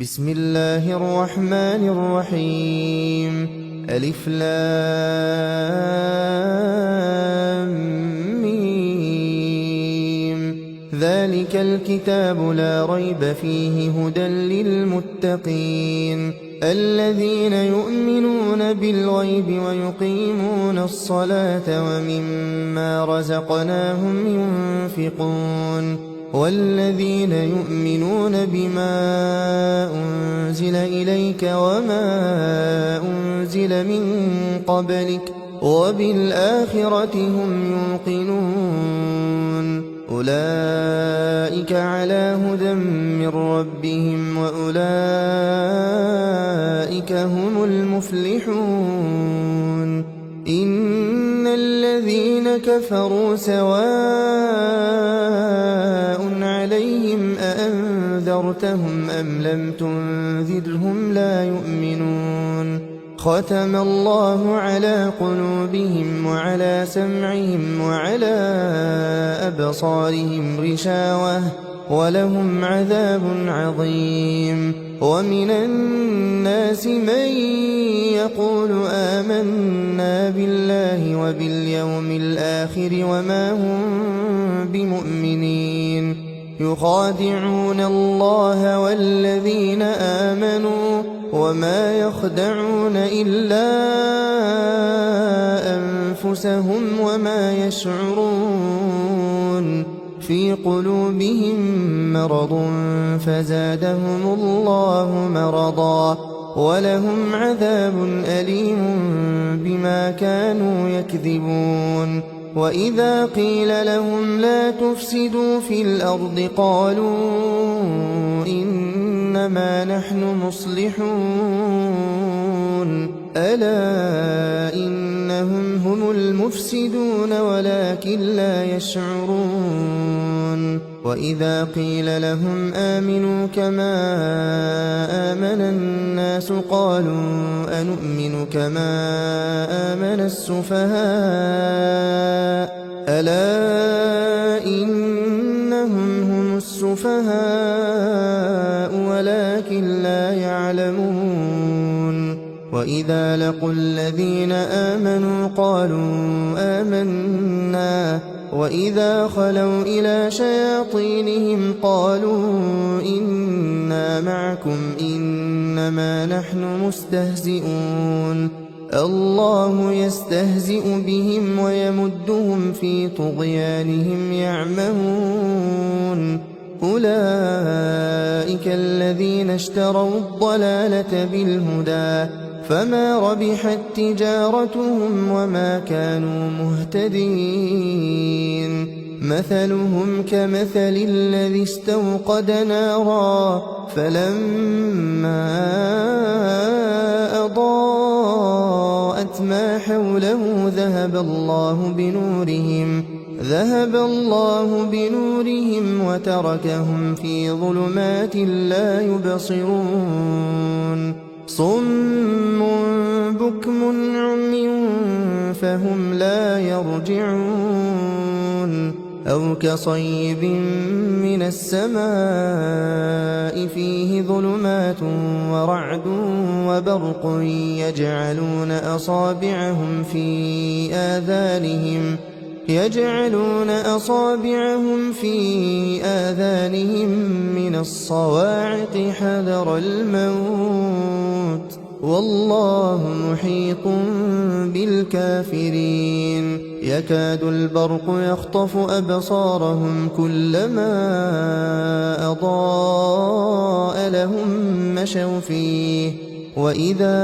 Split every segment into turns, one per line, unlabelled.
بسم الله الرحمن الرحيم. ألف لام ميم. ذلك الكتاب لا ريب فيه هدى للمتقين الذين يؤمنون بالغيب ويقيمون الصلاة ومما رزقناهم ينفقون والذين يؤمنون بما أنزل إليك وما أنزل من قبلك وبالآخرة هم يوقنون أولئك على هدى من ربهم وأولئك هم المفلحون. إن الذين كفروا سواء عليهم أأنذرتهم أم لم تنذرهم لا يؤمنون. ختم الله على قلوبهم وعلى سمعهم وعلى أبصارهم غشاوة ولهم عذاب عظيم. ومن الناس من يقول آمنا بالله وباليوم الآخر وما هم بمؤمنين يخادعون الله والذين آمنوا وما يخدعون إلا أنفسهم وما يشعرون. في قلوبهم مرض فزادهم الله مرضا ولهم عذاب أليم بما كانوا يكذبون. وإذا قيل لهم لا تفسدوا في الأرض قالوا إنما نحن مصلحون ألا إنهم هم المفسدون ولكن لا يشعرون. وإذا قيل لهم آمنوا كما آمن الناس قالوا أنؤمن كما آمن السفهاء ألا إنهم هم السفهاء ولكن لا يعلمون. وإذا لقوا الذين آمنوا قالوا آمنا وإذا خلوا إلى شياطينهم قالوا إنا معكم إنما نحن مستهزئون. الله يستهزئ بهم ويمدهم في طغيانهم يعمهون. أولئك الذين اشتروا الضلالة بالهدى فما ربحت تجارتهم وما كانوا مهتدين. مثلهم كمثل الذي استوقد نارا فلما أضاءت ما حوله ذهب الله بنورهم وتركهم في ظلمات لا يبصرون. صم بكم عمي فهم لا يرجعون. أو كصيب من السماء فيه ظلمات ورعد وبرق يجعلون أصابعهم في آذانهم من الصواعق حذر الموت والله محيط بالكافرين. يكاد البرق يخطف أبصارهم كلما أضاء لهم مشوا فيه وإذا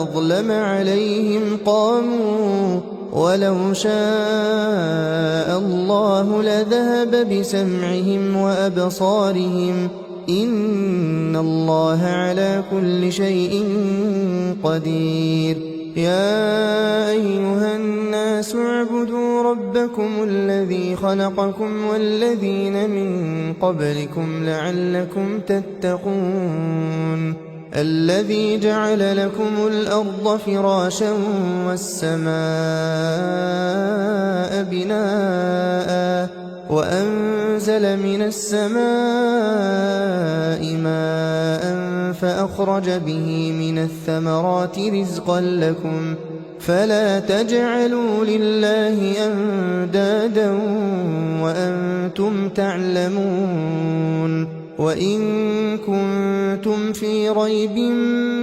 أظلم عليهم قاموا ولو شاء الله لذهب بسمعهم وأبصارهم إن الله على كل شيء قدير. يا أيها الناس اعبدوا ربكم الذي خلقكم والذين من قبلكم لعلكم تتقون. الذي جعل لكم الأرض فراشا والسماء بناء وأنزل من السماء ماء فأخرج به من الثمرات رزقا لكم فلا تجعلوا لله أندادا وأنتم تعلمون وإن كنتم في ريب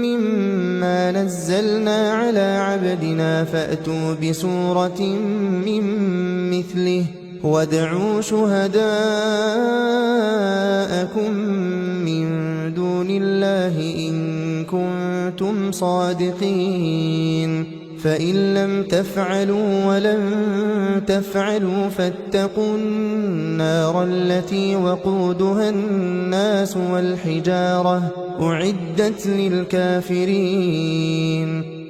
مما نزلنا على عبدنا فأتوا بسورة من مثله وادعوا شهداءكم من دون الله إن كنتم صادقين فإن لم تفعلوا ولن تفعلوا فاتقوا النار التي وقودها الناس والحجارة أعدت للكافرين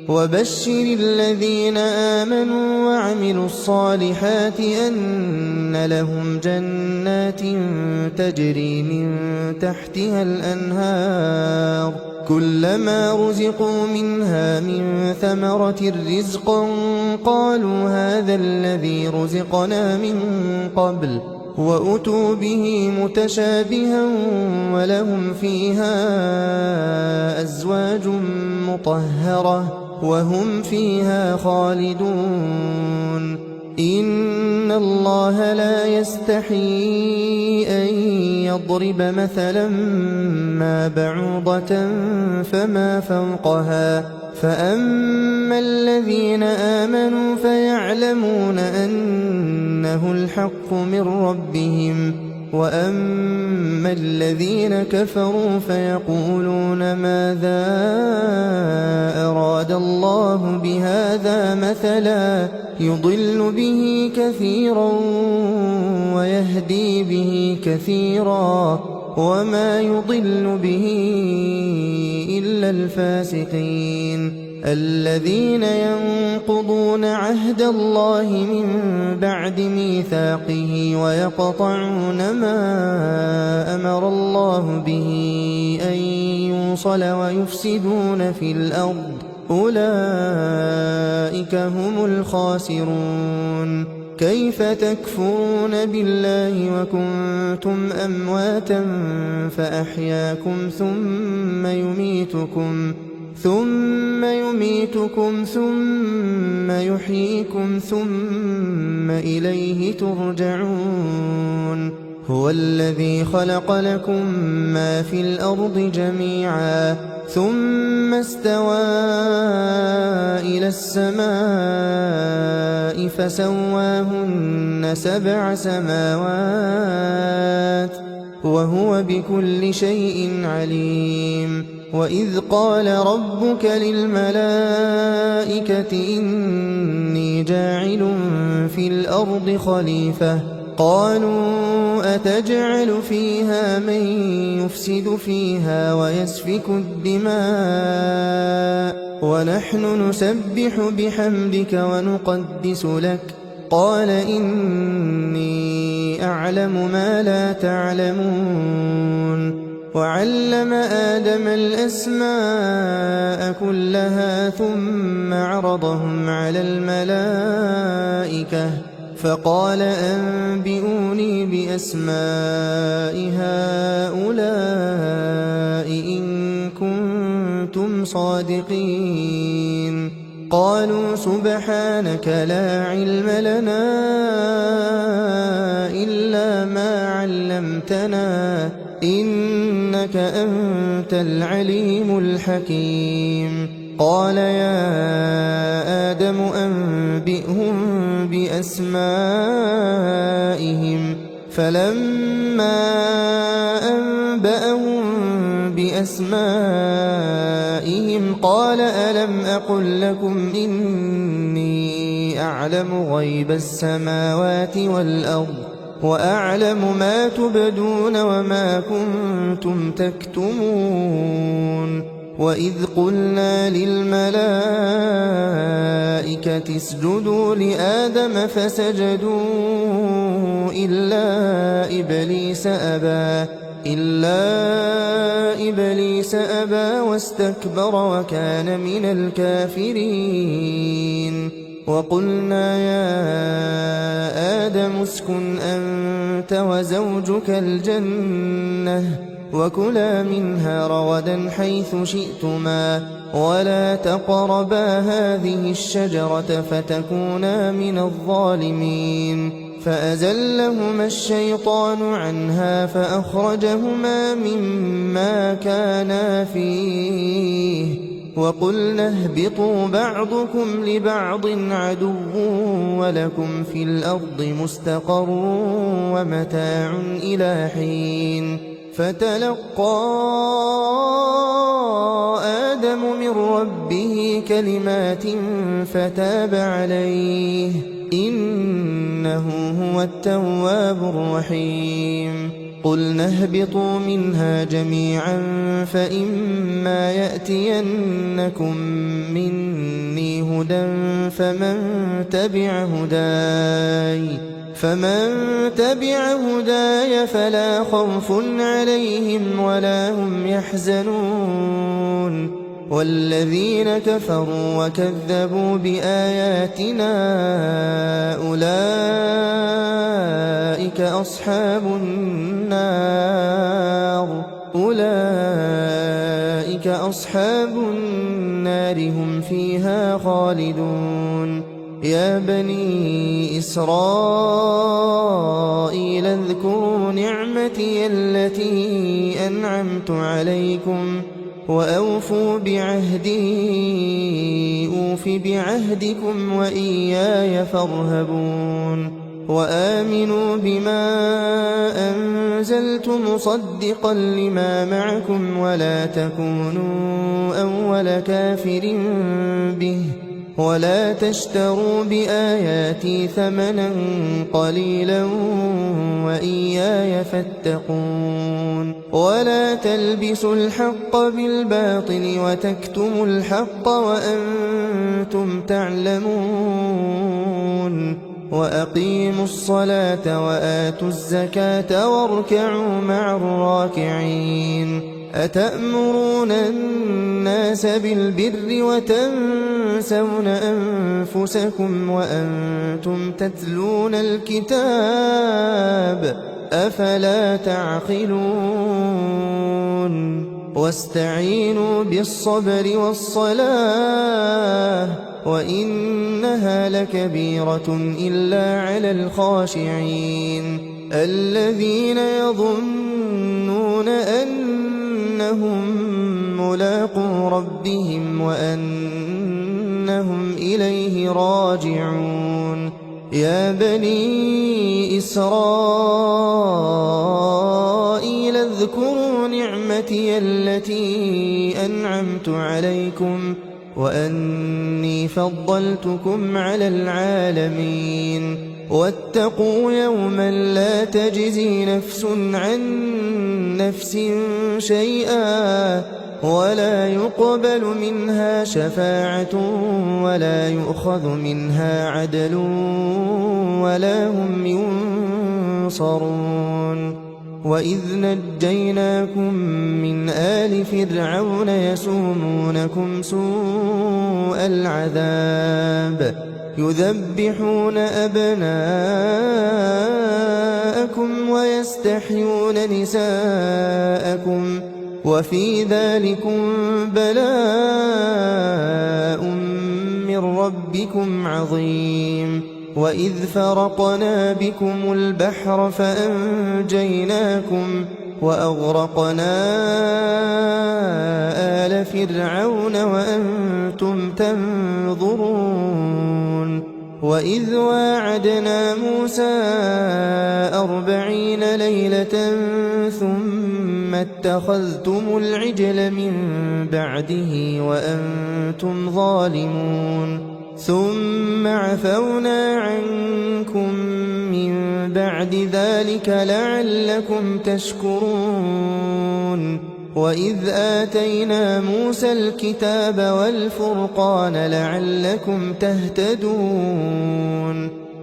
وبشر الذين آمنوا وعملوا الصالحات أن لهم جنات تجري من تحتها الأنهار كلما رزقوا منها من ثمرة رزقا قالوا هذا الذي رزقنا من قبل وأتوا به متشابها ولهم فيها أزواج مطهرة وهم فيها خالدون إن الله لا يستحيي أن يضرب مثلا ما بعوضة فما فوقها فأما الذين آمنوا فيعلمون أنه الحق من ربهم وأما الذين كفروا فيقولون ماذا أراد الله بهذا مثلا يضل به كثيرا ويهدي به كثيرا وما يضل به إلا الفاسقين الذين ينقضون عهد الله من بعد ميثاقه ويقطعون ما أمر الله به أن يوصل ويفسدون في الأرض أولئك هم الخاسرون كيف تكفرون بالله وكنتم أمواتا فأحياكم ثم يميتكم ثم يحييكم ثم إليه ترجعون هو الذي خلق لكم ما في الأرض جميعا ثم استوى إلى السماء فسواهن 7 سماوات وهو بكل شيء عليم وإذ قال ربك للملائكة إني جاعل في الأرض خليفة قالوا أتجعل فيها من يفسد فيها ويسفك الدماء ونحن نسبح بحمدك ونقدس لك قال إني أعلم ما لا تعلمون وعلم آدم الأسماء كلها ثم عرضهم على الملائكة فقال أنبئوني بأسماء هؤلاء إن كنتم صادقين قالوا سبحانك لا علم لنا إلا ما علمتنا إنك أنت العليم الحكيم قال يا آدم أنبئهم بأسمائهم فلما أنبأهم بأسمائهم قال ألم أقل لكم إني أعلم غيب السماوات والأرض وأعلم ما تبدون وما كنتم تكتمون وإذ قلنا للملائكة اسجدوا لآدم فسجدوا إلا إبليس أبى واستكبر وكان من الكافرين وقلنا يا آدم اسكن أنت وزوجك الجنة وكلا منها رغدا حيث شئتما ولا تقربا هذه الشجرة فتكونا من الظالمين فأزلهما الشيطان عنها فأخرجهما مما كانا فيه وقلنا اهبطوا بعضكم لبعض عدو ولكم في الأرض مستقر ومتاع إلى حين فتلقى آدم من ربه كلمات فتاب عليه إنه هو التواب الرحيم قلنا اهبطوا منها جميعا فإما يأتينكم مني هدى فمن تبع هداي فلا خوف عليهم ولا هم يحزنون والذين كفروا وكذبوا بآياتنا أولئك أصحاب النار هم فيها خالدون يا بني إسرائيل اذكروا نعمتي التي أنعمت عليكم وأوفوا بعهدي أوف بعهدكم وإياي فارهبون وآمنوا بما أنزلت مصدقا لما معكم ولا تكونوا أول كافر به ولا تشتروا بآياتي ثمنا قليلا وإياي فاتقون ولا تلبسوا الحق بالباطل وتكتموا الحق وأنتم تعلمون وأقيموا الصلاة وآتوا الزكاة واركعوا مع الراكعين أتأمرون الناس بالبر وتنسون أنفسكم وأنتم تتلون الكتاب أفلا تعقلون واستعينوا بالصبر والصلاة وإنها لكبيرة إلا على الخاشعين الذين يظنون أنهم ملاقو ربهم وأنهم إليه راجعون يا بني إسرائيل اذكروا نعمتي التي أنعمت عليكم وأني فضلتكم على العالمين واتقوا يوما لا تجزي نفس عن نفس شيئا ولا يقبل منها شفاعة ولا يؤخذ منها عدل ولا هم ينصرون وإذ نجيناكم من آل فرعون يسومونكم سوء العذاب يذبحون أبناءكم ويستحيون نساءكم وفي ذلكم بلاء من ربكم عظيم وإذ فرقنا بكم البحر فأنجيناكم وأغرقنا آل فرعون وأنتم تنظرون وإذ واعدنا موسى 40 ليلة ثم اتخذتم العجل من بعده وأنتم ظالمون ثم عفونا عنكم من بعد ذلك لعلكم تشكرون وإذ آتينا موسى الكتاب والفرقان لعلكم تهتدون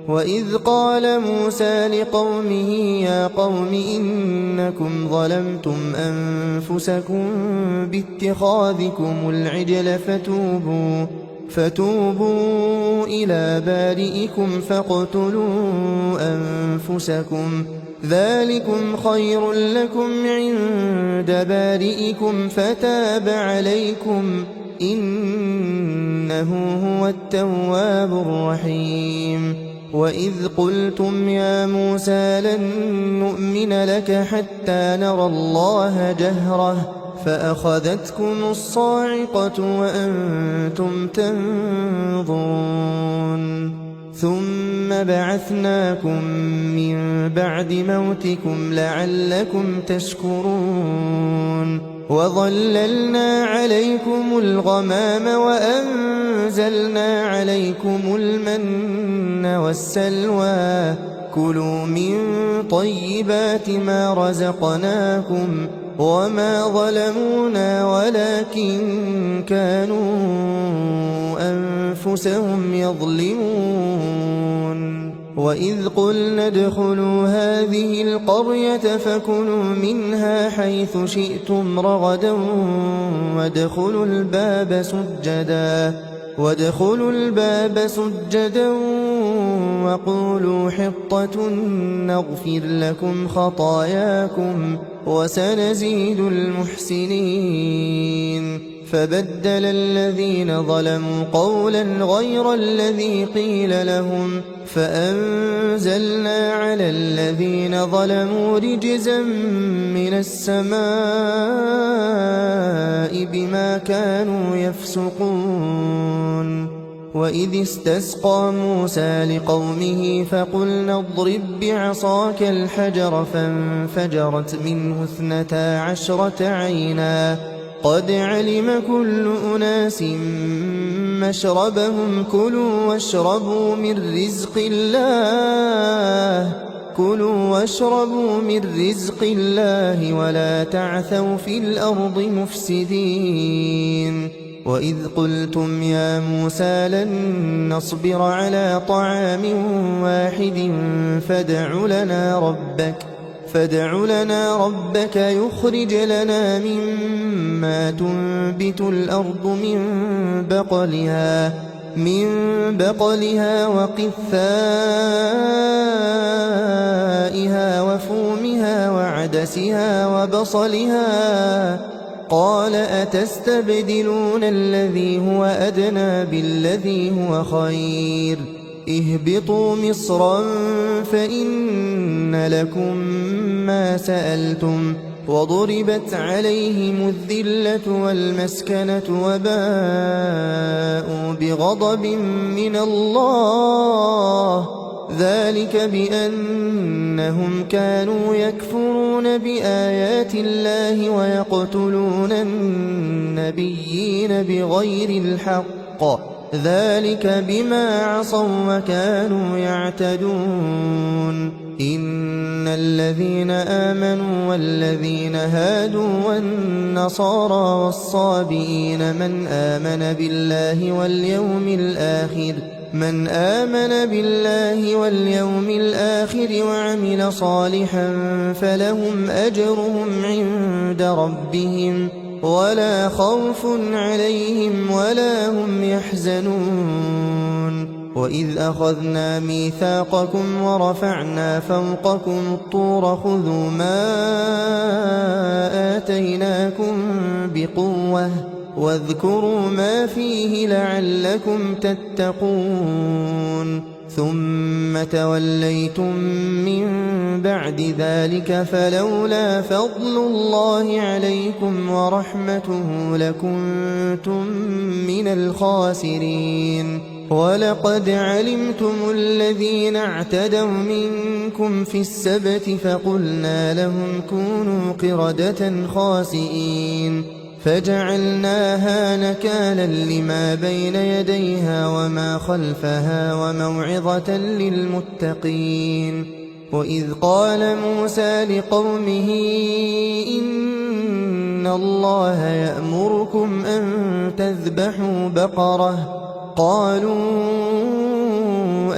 وإذ قال موسى لقومه يا قوم إنكم ظلمتم أنفسكم باتخاذكم العجل فتوبوا إلى بارئكم فاقتلوا أنفسكم ذلكم خير لكم عند بارئكم فتاب عليكم إنه هو التواب الرحيم وإذ قلتم يا موسى لن نؤمن لك حتى نرى الله جهرة فأخذتكم الصاعقة وأنتم تنظرون ثم بعثناكم من بعد موتكم لعلكم تشكرون وظللنا عليكم الغمام وأنزلنا عليكم المن والسلوى كلوا من طيبات ما رزقناكم وما ظلمونا ولكن كانوا أنفسهم يظلمون وإذ قلنا ادخلوا هذه القرية فكلوا منها حيث شئتم رغدا وادخلوا الباب سجدا وقولوا حطة نغفر لكم خطاياكم وسنزيد المحسنين فبدل الذين ظلموا قولا غير الذي قيل لهم فأنزلنا على الذين ظلموا رجزا من السماء بما كانوا يفسقون وإذ استسقى موسى لقومه فقلنا اضرب بعصاك الحجر فانفجرت منه 12 عينا قد علم كل أناس مشربهم كلوا واشربوا من رزق الله ولا تعثوا في الأرض مفسدين وإذ قلتم يا موسى لن نصبر على طعام واحد فادع لنا ربك يخرج لنا مما تنبت الأرض من بقلها وقثائها وفومها وعدسها وبصلها قال أتستبدلون الذي هو أدنى بالذي هو خير اهبطوا مصرا فإن لكم ما سألتم وضربت عليهم الذلة والمسكنة وباءوا بغضب من الله ذلك بأنهم كانوا يكفرون بآيات الله ويقتلون النبيين بغير الحق ذلك بما عصوا وكانوا يعتدون إن الذين آمنوا والذين هادوا والنصارى والصابئين من آمن بالله واليوم الآخر وعمل صالحا فلهم أجرهم عند ربهم ولا خوف عليهم ولا هم يحزنون وإذ أخذنا ميثاقكم ورفعنا فوقكم الطور خذوا ما آتيناكم بقوة واذكروا ما فيه لعلكم تتقون ثم توليتم من بعد ذلك فلولا فضل الله عليكم ورحمته لكنتم من الخاسرين ولقد علمتم الذين اعتدوا منكم في السبت فقلنا لهم كونوا قردة خاسئين فجعلناها نكالا لما بين يديها وما خلفها وموعظة للمتقين وإذ قال موسى لقومه إن الله يأمركم أن تذبحوا بقرة قالوا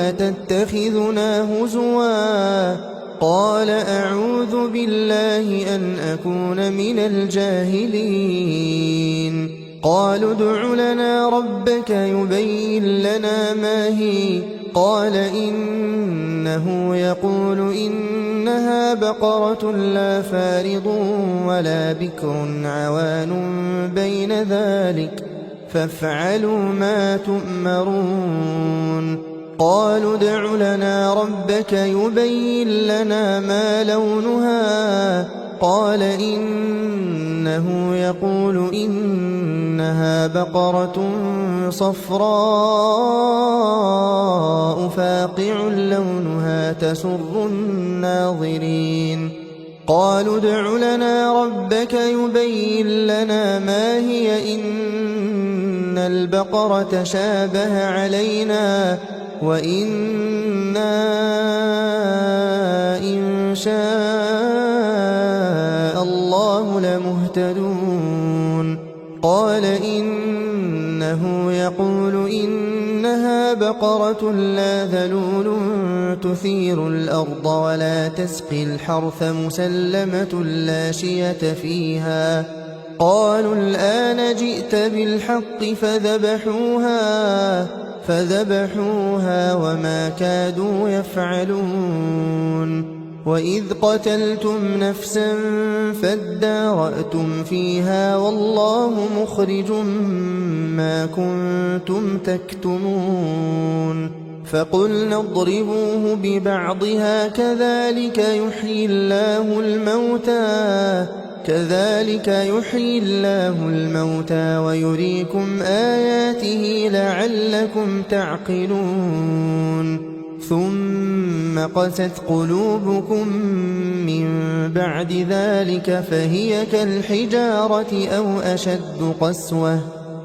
أتتخذنا هزوا قال أعوذ بالله أن أكون من الجاهلين قالوا ادع لنا ربك يبين لنا ما هي قال إنه يقول إنها بقرة لا فارض ولا بكر عوان بين ذلك فافعلوا ما تؤمرون قالوا ادع لنا ربك يبين لنا ما لونها قال إنه يقول إنها بقرة صفراء فاقع لونها تسر الناظرين قالوا ادع لنا ربك يبين لنا ما هي إن البقرة شابه علينا وإنا إن شاء الله لمهتدون قال إنه يقول إنها بقرة لا ذلول تثير الأرض ولا تسقي الحرث مسلمة لا شية فيها قالوا الآن جئت بالحق فذبحوها وما كادوا يفعلون وإذ قتلتم نفسا فادارأتم فيها والله مخرج ما كنتم تكتمون فقلنا اضربوه ببعضها كذلك يحيي الله الموتى ويريكم آياته لعلكم تعقلون ثم قست قلوبكم من بعد ذلك فهي كالحجارة أو أشد قسوة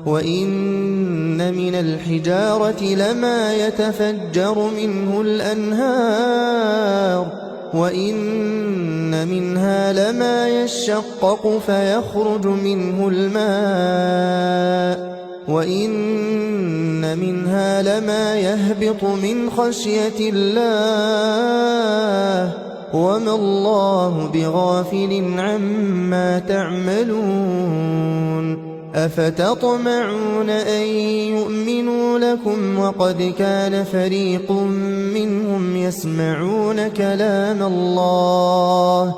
وإن من الحجارة لما يتفجر منه الأنهار وإن منها لما يشقق فيخرج منه الماء وإن منها لما يهبط من خشية الله وما الله بغافل عما تعملون أفتطمعون أن يؤمنوا لكم وقد كان فريق منهم يسمعون كلام الله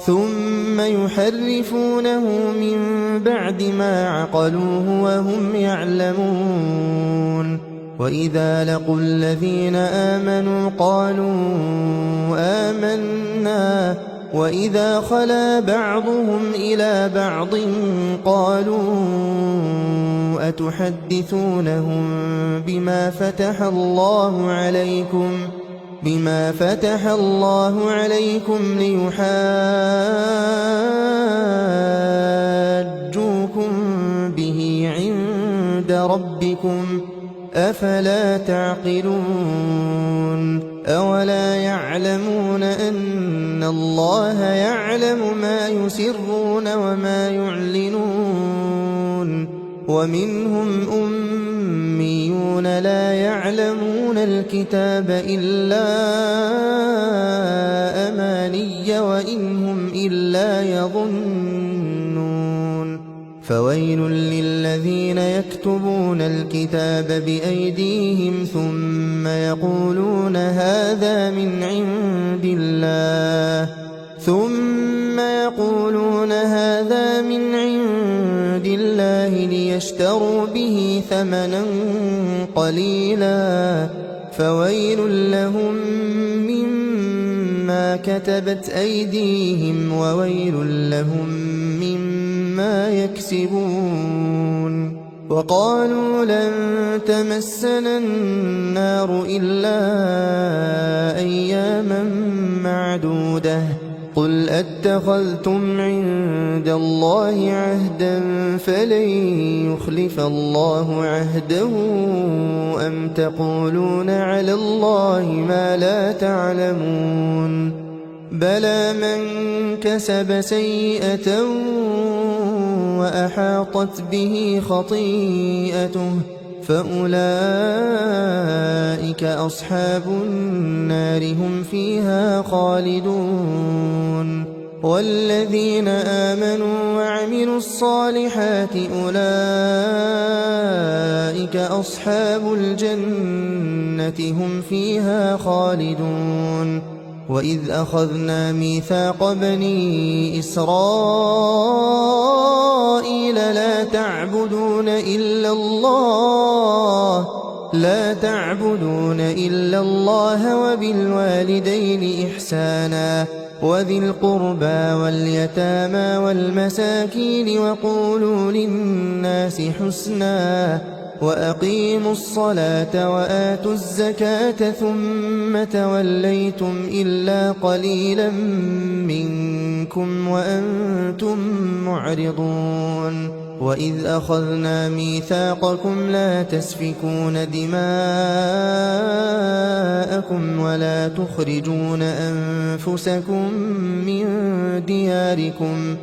ثم يحرفونه من بعد ما عقلوه وهم يعلمون وإذا لقوا الذين آمنوا قالوا آمنا وإذا خلا بعضهم إلى بعض قالوا أتحدثونهم بما فتح الله عليكم ليحاجوكم به عند ربكم أفلا تعقلون أولا يعلمون أن الله يعلم ما يسرون وما يعلنون ومنهم أميون لا يعلمون الكتاب إلا أماني وإن هم إلا يظنون فويل للذين يكتبون الكتاب بأيديهم ثم يقولون هذا من عند الله ليشتروا به ثمنا قليلا فويل لهم مما كتبت أيديهم وويل لهم مما يكسبون وقالوا لن تمسنا النار إلا أياما معدودة قل أتخذتم عند الله عهدا فلن يخلف الله عهده أم تقولون على الله ما لا تعلمون بلى من كسب سيئة وأحاطت به خطيئته فأولئك أصحاب النار هم فيها خالدون والذين آمنوا وعملوا الصالحات أولئك أصحاب الجنة هم فيها خالدون وإذ أخذنا ميثاق بني إسرائيل لا تعبدون إلا الله وبالوالدين إحسانا وذي القربى واليتامى والمساكين وقولوا للناس حسنا وأقيموا الصلاة وآتوا الزكاة ثم توليتم إلا قليلا منكم وأنتم معرضون وإذ أخذنا ميثاقكم لا تسفكون دماءكم ولا تخرجون أنفسكم من دياركم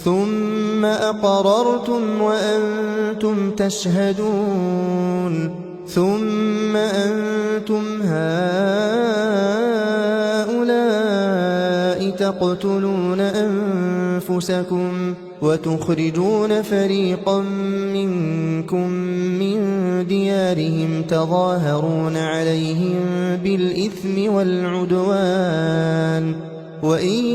ثم أقررتم وأنتم تشهدون ثم أنتم هؤلاء تقتلون أنفسكم وتخرجون فريقا منكم من ديارهم تظاهرون عليهم بالإثم والعدوان وإن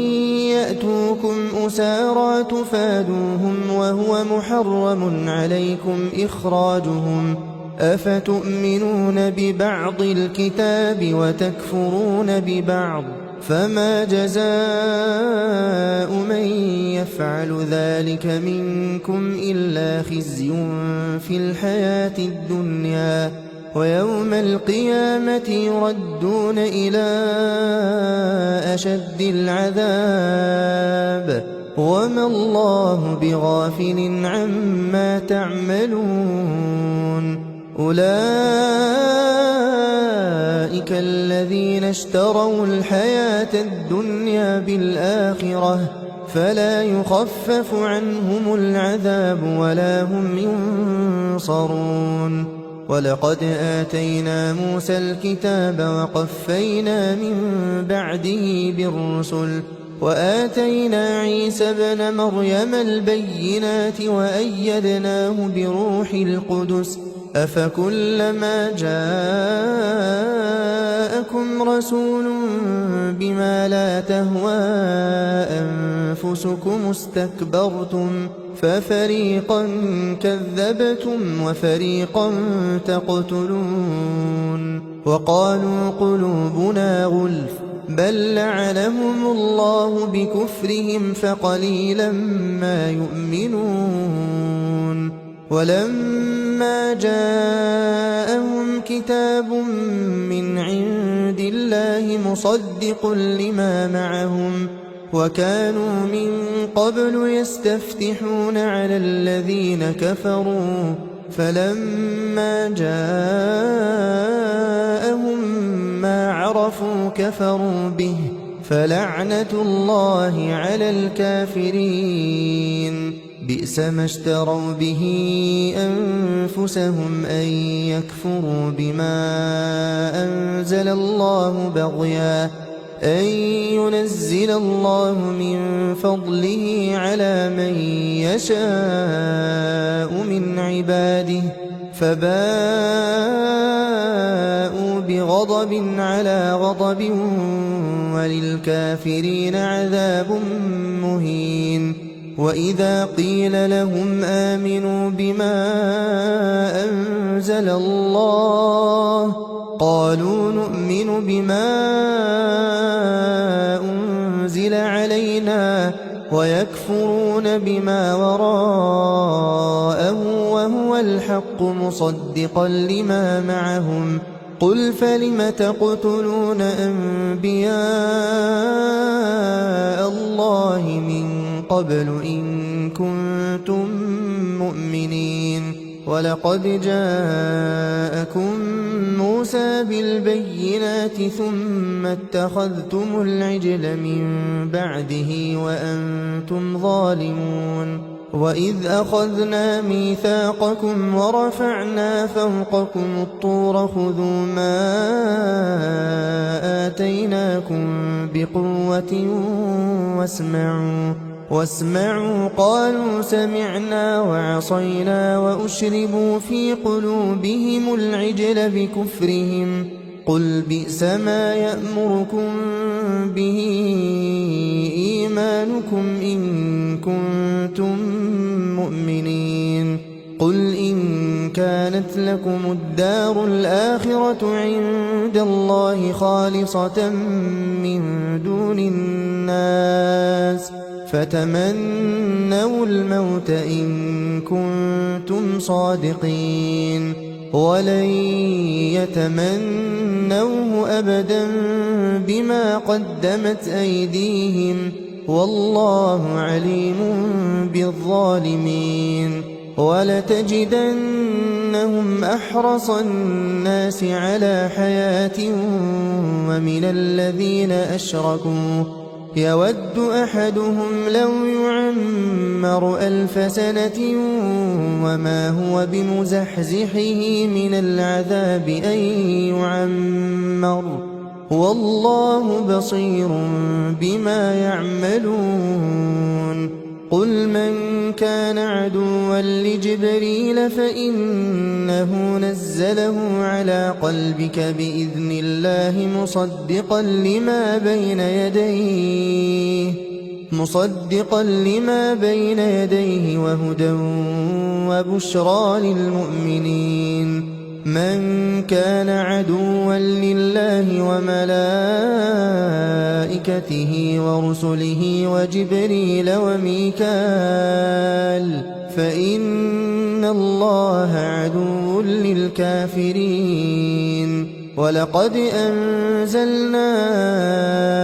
يأتوكم أسارى تفادوهم وهو محرم عليكم إخراجهم أفتؤمنون ببعض الكتاب وتكفرون ببعض فما جزاء من يفعل ذلك منكم إلا خزي في الحياة الدنيا ويوم القيامة يردون إلى أشد العذاب وما الله بغافل عما تعملون أولئك الذين اشتروا الحياة الدنيا بالآخرة فلا يخفف عنهم العذاب ولا هم ينصرون ولقد آتينا موسى الكتاب وقفينا من بعده بالرسل وآتينا عيسى ابن مريم البينات وأيدناه بروح القدس أفكلما جاءكم رسول بما لا تهوى أنفسكم استكبرتم ففريقا كذبتم وفريقا تقتلون وقالوا قلوبنا غلف بل لعنهم الله بكفرهم فقليلا ما يؤمنون ولما جاءهم كتاب من عند الله مصدق لما معهم وكانوا من قبل يستفتحون على الذين كفروا فلما جاءهم ما عرفوا كفروا به فلعنة الله على الكافرين بئس ما اشتروا به أنفسهم أن يكفروا بما أنزل الله بغيا أن ينزل الله من فضله على من يشاء من عباده فباءوا بغضب على غضب وللكافرين عذاب مهين وإذا قيل لهم آمنوا بما أنزل الله قالوا نؤمن بما أنزل علينا ويكفرون بما وراءه وهو الحق مصدقا لما معهم قل فلم تقتلون أنبياء الله من قبل إن كنتم مؤمنين ولقد جاءكم موسى بالبينات ثم اتخذتم العجل من بعده وأنتم ظالمون وإذ أخذنا ميثاقكم ورفعنا فوقكم الطور خذوا ما آتيناكم بقوة واسمعوا قالوا سمعنا وعصينا وأشربوا في قلوبهم العجل بكفرهم قل بئس ما يأمركم به إيمانكم إن كنتم مؤمنين قل إن كانت لكم الدار الآخرة عند الله خالصة من دون الناس فتمنوا الموت إن كنتم صادقين ولن يتمنوه أبدا بما قدمت أيديهم والله عليم بالظالمين ولتجدنهم أحرص الناس على حياة ومن الذين أشركوا يود أحدهم لو يعمر 1000 سنة وما هو بمزحزحه من العذاب أن يعمر والله بصير بما يعملون قل من كان عدوا لجبريل فإنه نزله على قلبك بإذن الله مصدقا لما بين يديه وهدى وبشرى للمؤمنين من كان عدوا لله وملائكته ورسله وجبريل وميكال فإن الله عدو للكافرين ولقد أنزلنا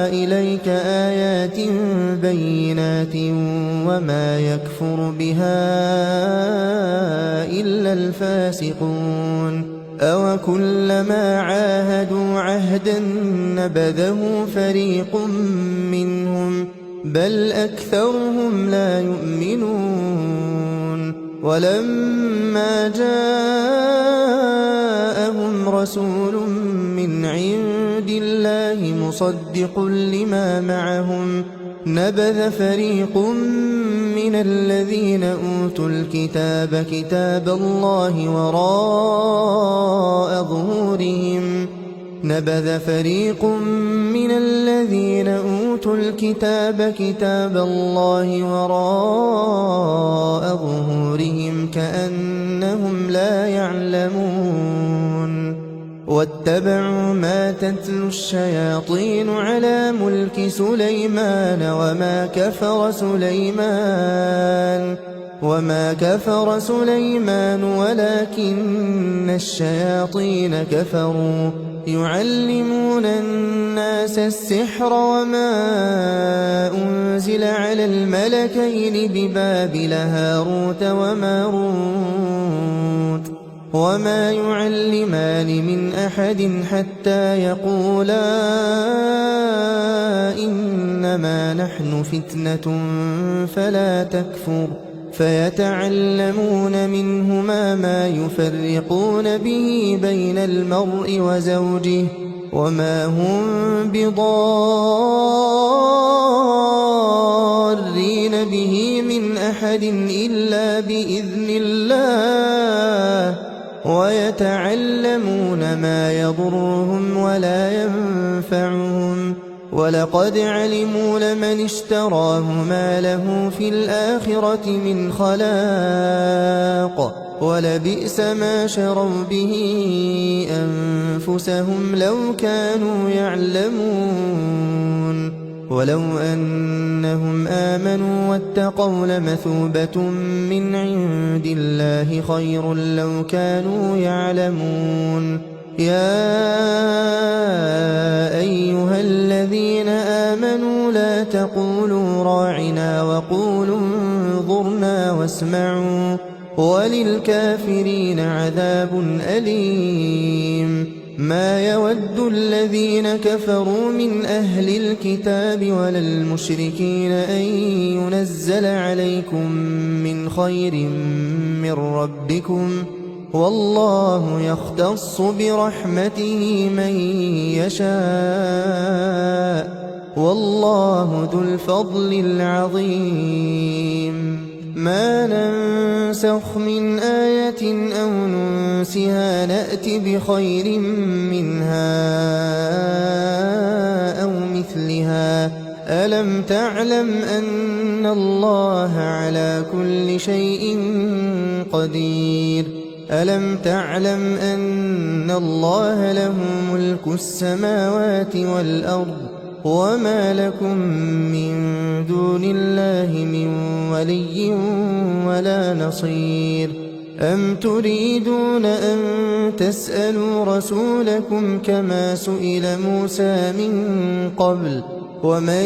إليك آيات بينات وما يكفر بها إلا الفاسقون أوكلما عاهدوا عهدا نبذه فريق منهم بل أكثرهم لا يؤمنون ولما جاءهم رسول من عند الله مصدق لما معهم نبذ فريق من الذين أوتوا الكتاب كتاب الله وراء ظهورهم نبذ فريق من الذين أوتوا الكتاب كتاب الله وراء ظهورهم كأنهم لا يعلمون واتبعوا ما تتلو الشياطين على ملك سليمان وما كفر سليمان ولكن الشياطين كفروا يعلمون الناس السحر وما أنزل على الملكين ببابل هاروت وماروت وما يعلمان من أحد حتى يقولا إنما نحن فتنة فلا تكفر فيتعلمون منهما ما يفرقون به بين المرء وزوجه وما هم بضارين به من أحد إلا بإذن الله ويتعلمون ما يضرهم ولا ينفعهم ولقد علموا لمن اشتراه ما له في الآخرة من خلاق ولبئس ما شروا به أنفسهم لو كانوا يعلمون ولو أنهم آمنوا واتقوا لمثوبة من عند الله خير لو كانوا يعلمون يا أيها الذين آمنوا لا تقولوا راعنا وقولوا انظرنا واسمعوا وللكافرين عذاب أليم ما يود الذين كفروا من أهل الكتاب ولا المشركين أن ينزل عليكم من خير من ربكم والله يختص برحمته من يشاء والله ذو الفضل العظيم ما ننسخ من آية أو ننسها نأت بخير منها أو مثلها ألم تعلم أن الله على كل شيء قدير ألم تعلم أن الله له ملك السماوات والأرض وما لكم من دون الله من ولي ولا نصير أم تريدون أن تسألوا رسولكم كما سئل موسى من قبل ومن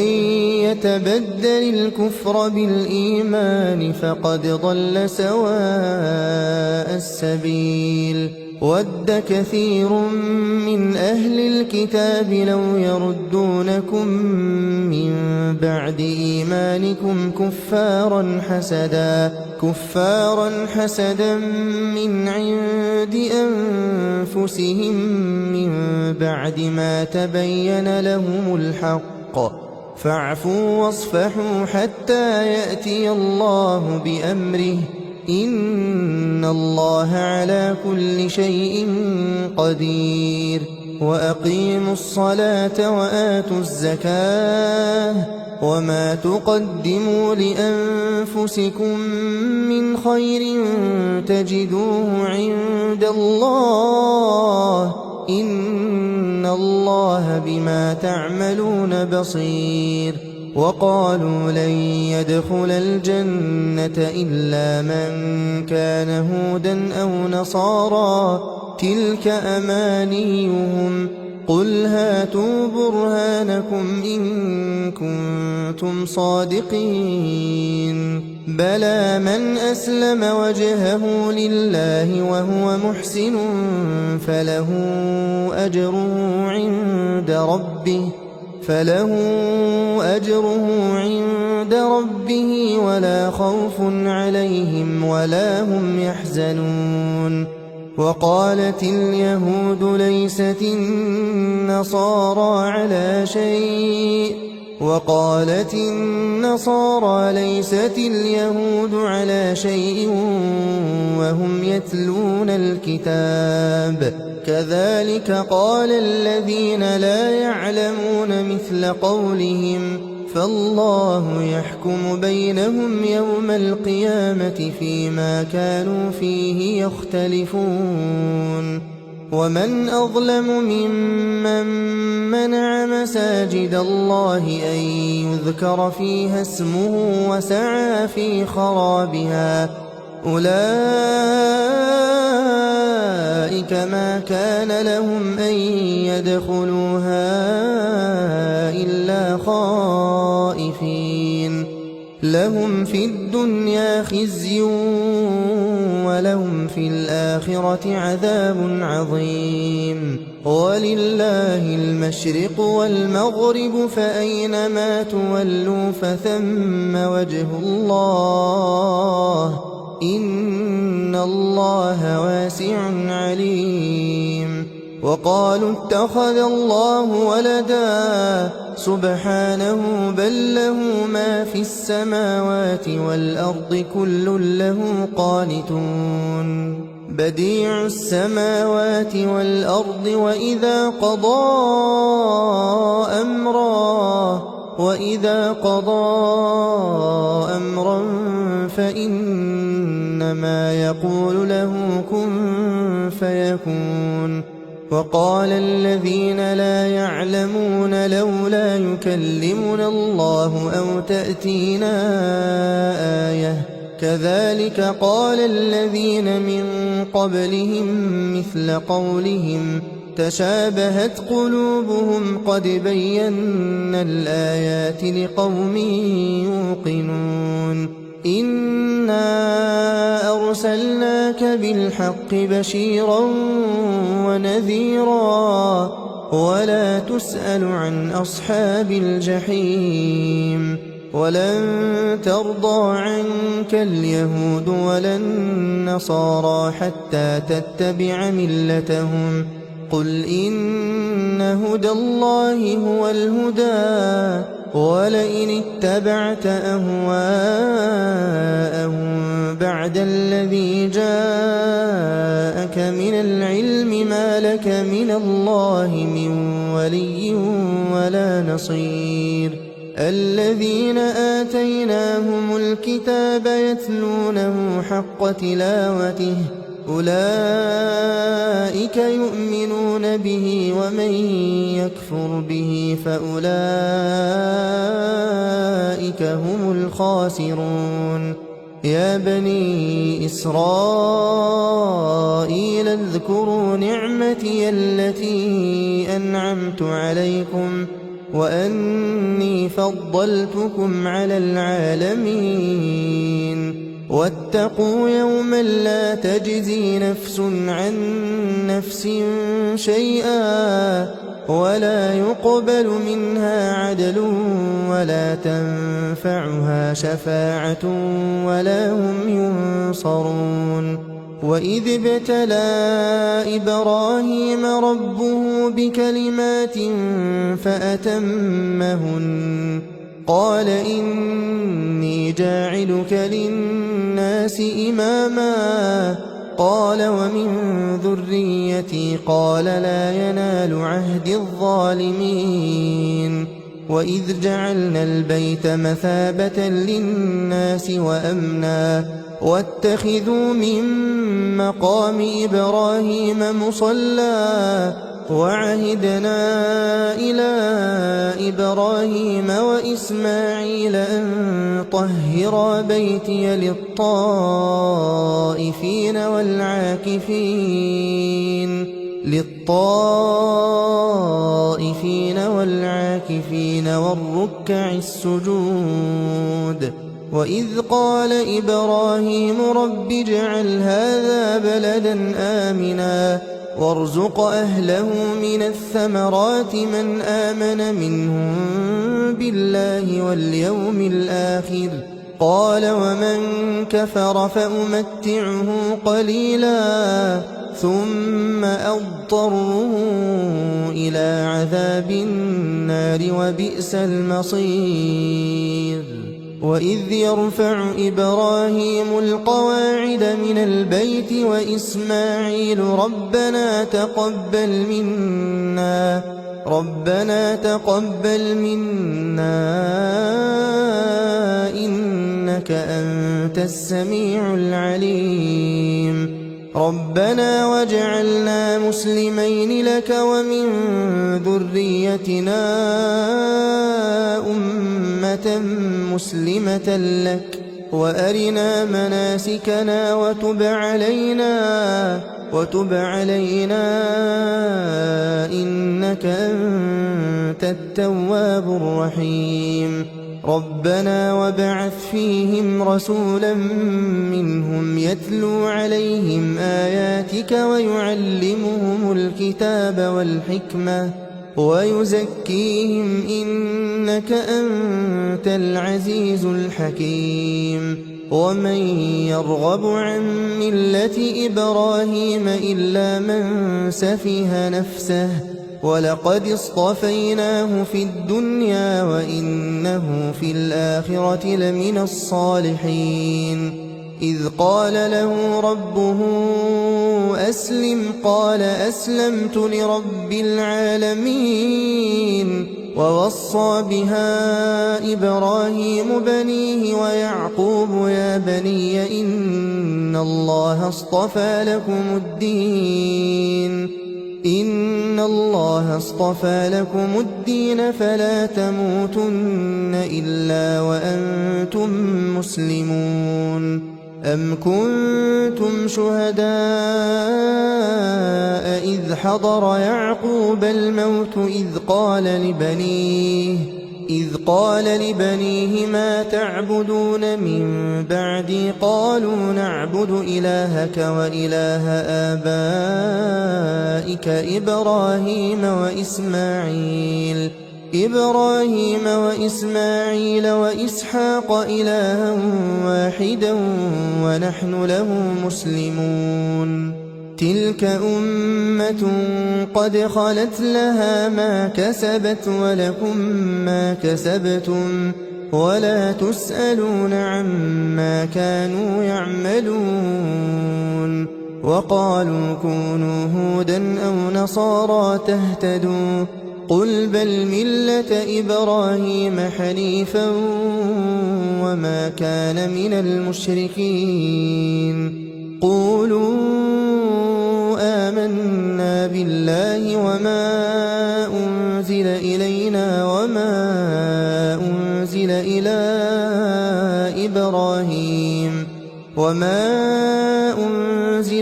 يتبدل الكفر بالإيمان فقد ضل سواء السبيل ود كثير من أهل الكتاب لو يردونكم من بعد إيمانكم كفارا حسدا من عند أنفسهم من بعد ما تبين لهم الحق فاعفوا واصفحوا حتى يأتي الله بأمره إن الله على كل شيء قدير وأقيموا الصلاة وآتوا الزكاة وما تقدموا لأنفسكم من خير تجدوه عند الله إن الله بما تعملون بصير وقالوا لن يدخل الجنة إلا من كان هودا أو نصارى تلك أمانيهم قل هاتوا برهانكم إن كنتم صادقين بلى من أسلم وجهه لله وهو محسن فله أجره عند ربه ولا خوف عليهم ولا هم يحزنون وقالت اليهود ليست النصارى على شيء وقالت النصارى ليست اليهود على شيء وهم يتلون الكتاب كذلك قال الذين لا يعلمون مثل قولهم فالله يحكم بينهم يوم القيامة فيما كانوا فيه يختلفون ومن أظلم ممن منع مساجد الله أن يذكر فيها اسمه وسعى في خرابها أولئك ما كان لهم أن يدخلوها إلا خائفين لهم في الدنيا خزي ولهم في الآخرة عذاب عظيم ولله المشرق والمغرب فأينما تولوا فثم وجه الله إن الله واسع عليم وقالوا اتخذ الله ولدا سبحانه بل له ما في السماوات والأرض كل له قانتون بديع السماوات والأرض وإذا قضى أمرا فإنما يقول له كن فيكون وقال الذين لا يعلمون لولا يكلمنا الله أو تأتينا آية كذلك قال الذين من قبلهم مثل قولهم تشابهت قلوبهم قد بينا الآيات لقوم يوقنون إنا أرسلناك بالحق بشيرا ونذيرا ولا تسأل عن أصحاب الجحيم ولن ترضى عنك اليهود ولا النصارى حتى تتبع ملتهم قل إن هدى الله هو الهدى ولئن اتبعت أهواءهم بعد الذي جاءك من العلم ما لك من الله من ولي ولا نصير الذين آتيناهم الكتاب يتلونه حق تلاوته أولئك يؤمنون به ومن يكفر به فأولئك هم الخاسرون يا بني إسرائيل اذكروا نعمتي التي أنعمت عليكم وأني فضلتكم على العالمين واتقوا يوما لا تجزي نفس عن نفس شيئا ولا يقبل منها عدل ولا تنفعها شفاعة ولا هم ينصرون وإذ ابتلى إبراهيم ربه بكلمات فأتمهن قال إني جاعلك للناس إماما قال ومن ذريتي قال لا ينال عهد الظالمين وإذ جعلنا البيت مثابة للناس وأمنا واتخذوا من مقام إبراهيم مصلى وعهدنا إلى إبراهيم وإسماعيل أن طهرا بيتي للطائفين والعاكفين والركع السجود وإذ قال إبراهيم رب اجعل هذا بلدا آمنا وارزق أهله من الثمرات من آمن منهم بالله واليوم الآخر قال ومن كفر فأمتعه قليلا ثم أضطره إلى عذاب النار وبئس المصير وإذ يرفع إبراهيم القواعد من البيت وإسماعيل ربنا تقبل منا إنك أنت السميع العليم ربنا واجعلنا مسلمين لك ومن ذريتنا أمة مسلمة لك وأرنا مناسكنا وتب علينا إنك أنت التواب الرحيم ربنا وابعث فيهم رسولا منهم يتلو عليهم آياتك ويعلمهم الكتاب والحكمة ويزكيهم إنك أنت العزيز الحكيم ومن يرغب عن ملة إبراهيم إلا من سفه نفسه ولقد اصطفيناه في الدنيا وإنه في الآخرة لمن الصالحين إذ قال له ربه أسلم قال أسلمت لرب العالمين ووصى بها إبراهيم بنيه ويعقوب يا بني إن الله اصطفى لكم الدين فلا تموتن إلا وأنتم مسلمون أم كنتم شهداء إذ حضر يعقوب الموت إذ إذ قال لبنيه ما تعبدون من بعدي قالوا نعبد إلهك وإله آبائك إبراهيم وإسماعيل وإسحاق إلها واحدا ونحن له مسلمون تلك أمة قد خلت لها ما كسبت ولكم ما كسبتم ولا تسألون عما كانوا يعملون وقالوا كونوا هودا أو نصارى تهتدوا قل بل ملة إبراهيم حنيفا وما كان من المشركين قولوا آمنا بالله وما أنزل إلينا وما أنزل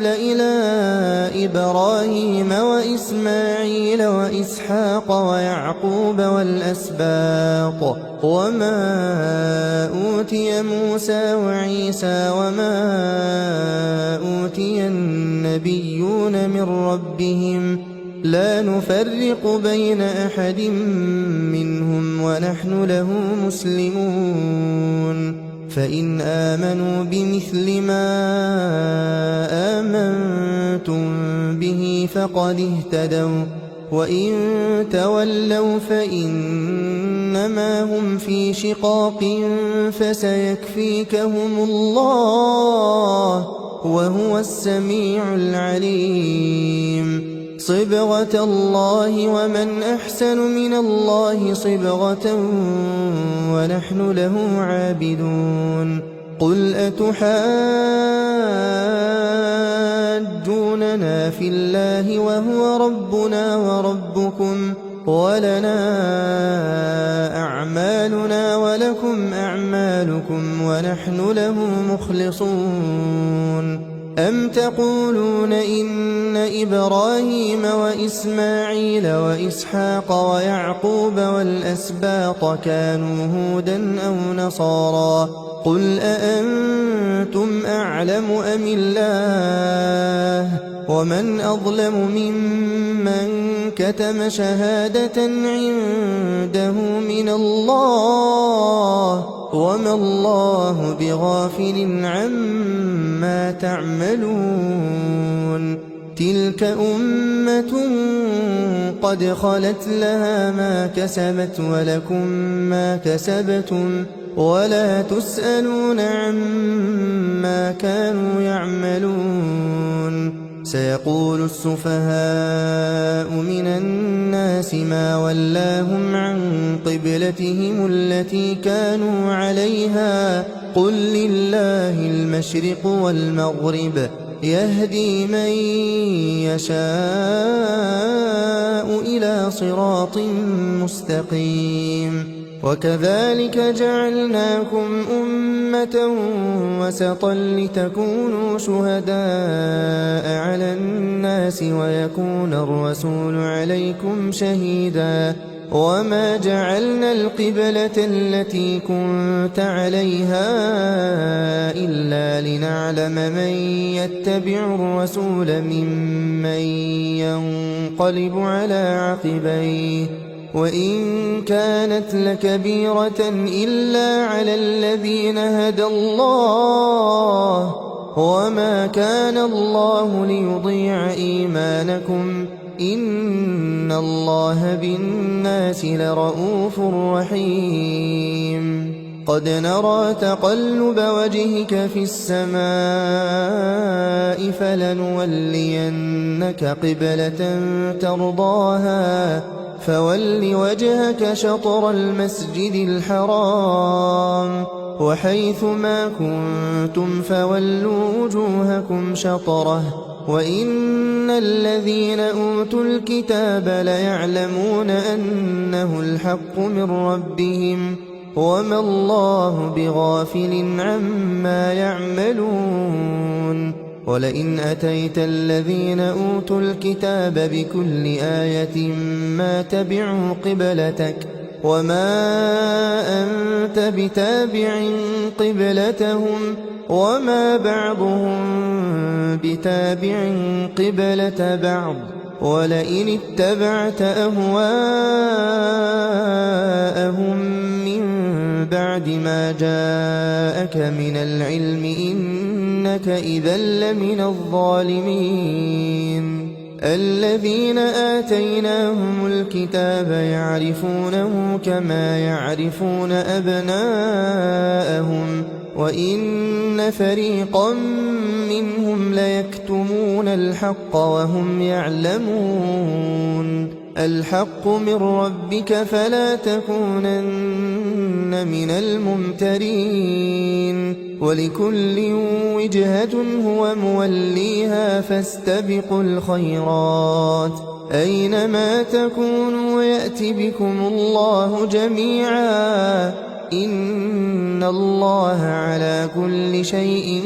إلى إبراهيم وإسماعيل وإسحاق ويعقوب والأسباط وما أوتي موسى وعيسى وما أوتي النبيون من ربهم لا نفرق بين أحد منهم ونحن له مسلمون فإن آمنوا بمثل ما آمنتم به فقد اهتدوا وإن تولوا فإنما هم في شقاق فسيكفيكهم الله وهو السميع العليم صبغة الله ومن أحسن من الله صبغة ونحن له عابدون قل أتحاجوننا في الله وهو ربنا وربكم ولنا أعمالنا ولكم أعمالكم ونحن له مخلصون أم تقولون إن إبراهيم وإسماعيل وإسحاق ويعقوب والأسباط كانوا هودا أو نصارى قل أأنتم أعلم أم الله ومن أظلم ممن كتم شهادة عنده من الله وما الله بغافل عما تعملون تلك أمة قد خلت لها ما كسبت ولكم ما كسبتم ولا تسألون عما كانوا يعملون سيقول السفهاء من الناس ما ولاهم عن قبلتهم التي كانوا عليها قل لله المشرق والمغرب يهدي من يشاء إلى صراط مستقيم وكذلك جعلناكم أمة وسطا لتكونوا شهداء على الناس ويكون الرسول عليكم شهيدا وما جعلنا القبلة التي كنت عليها إلا لنعلم من يتبع الرسول ممن ينقلب على عقبيه وإن كانت لكبيرة إلا على الذين هدى الله وما كان الله ليضيع إيمانكم إن الله بالناس لرؤوف رحيم قد نرى تقلب وجهك في السماء فلنولينك قبلة ترضاها فول وجهك شطر المسجد الحرام وحيث ما كنتم فولوا وجوهكم شطره وإن الذين أوتوا الكتاب ليعلمون أنه الحق من ربهم وما الله بغافل عما يعملون ولئن أتيت الذين أوتوا الكتاب بكل آية ما تبعوا قبلتك وما أنت بتابع قبلتهم وما بعضهم بتابع قبلة بعض ولئن اتبعت أهواءهم من بعد ما جاءك من العلم إنك إذا لمن الظالمين الذين آتيناهم الكتاب يعرفونه كما يعرفون أبناءهم وإن فريقا منهم ليكتمون الحق وهم يعلمون الحق من ربك فلا تكونن من الممترين ولكل وجهة هو موليها فاستبقوا الخيرات أينما تكونوا يأت بكم الله جميعا إن الله على كل شيء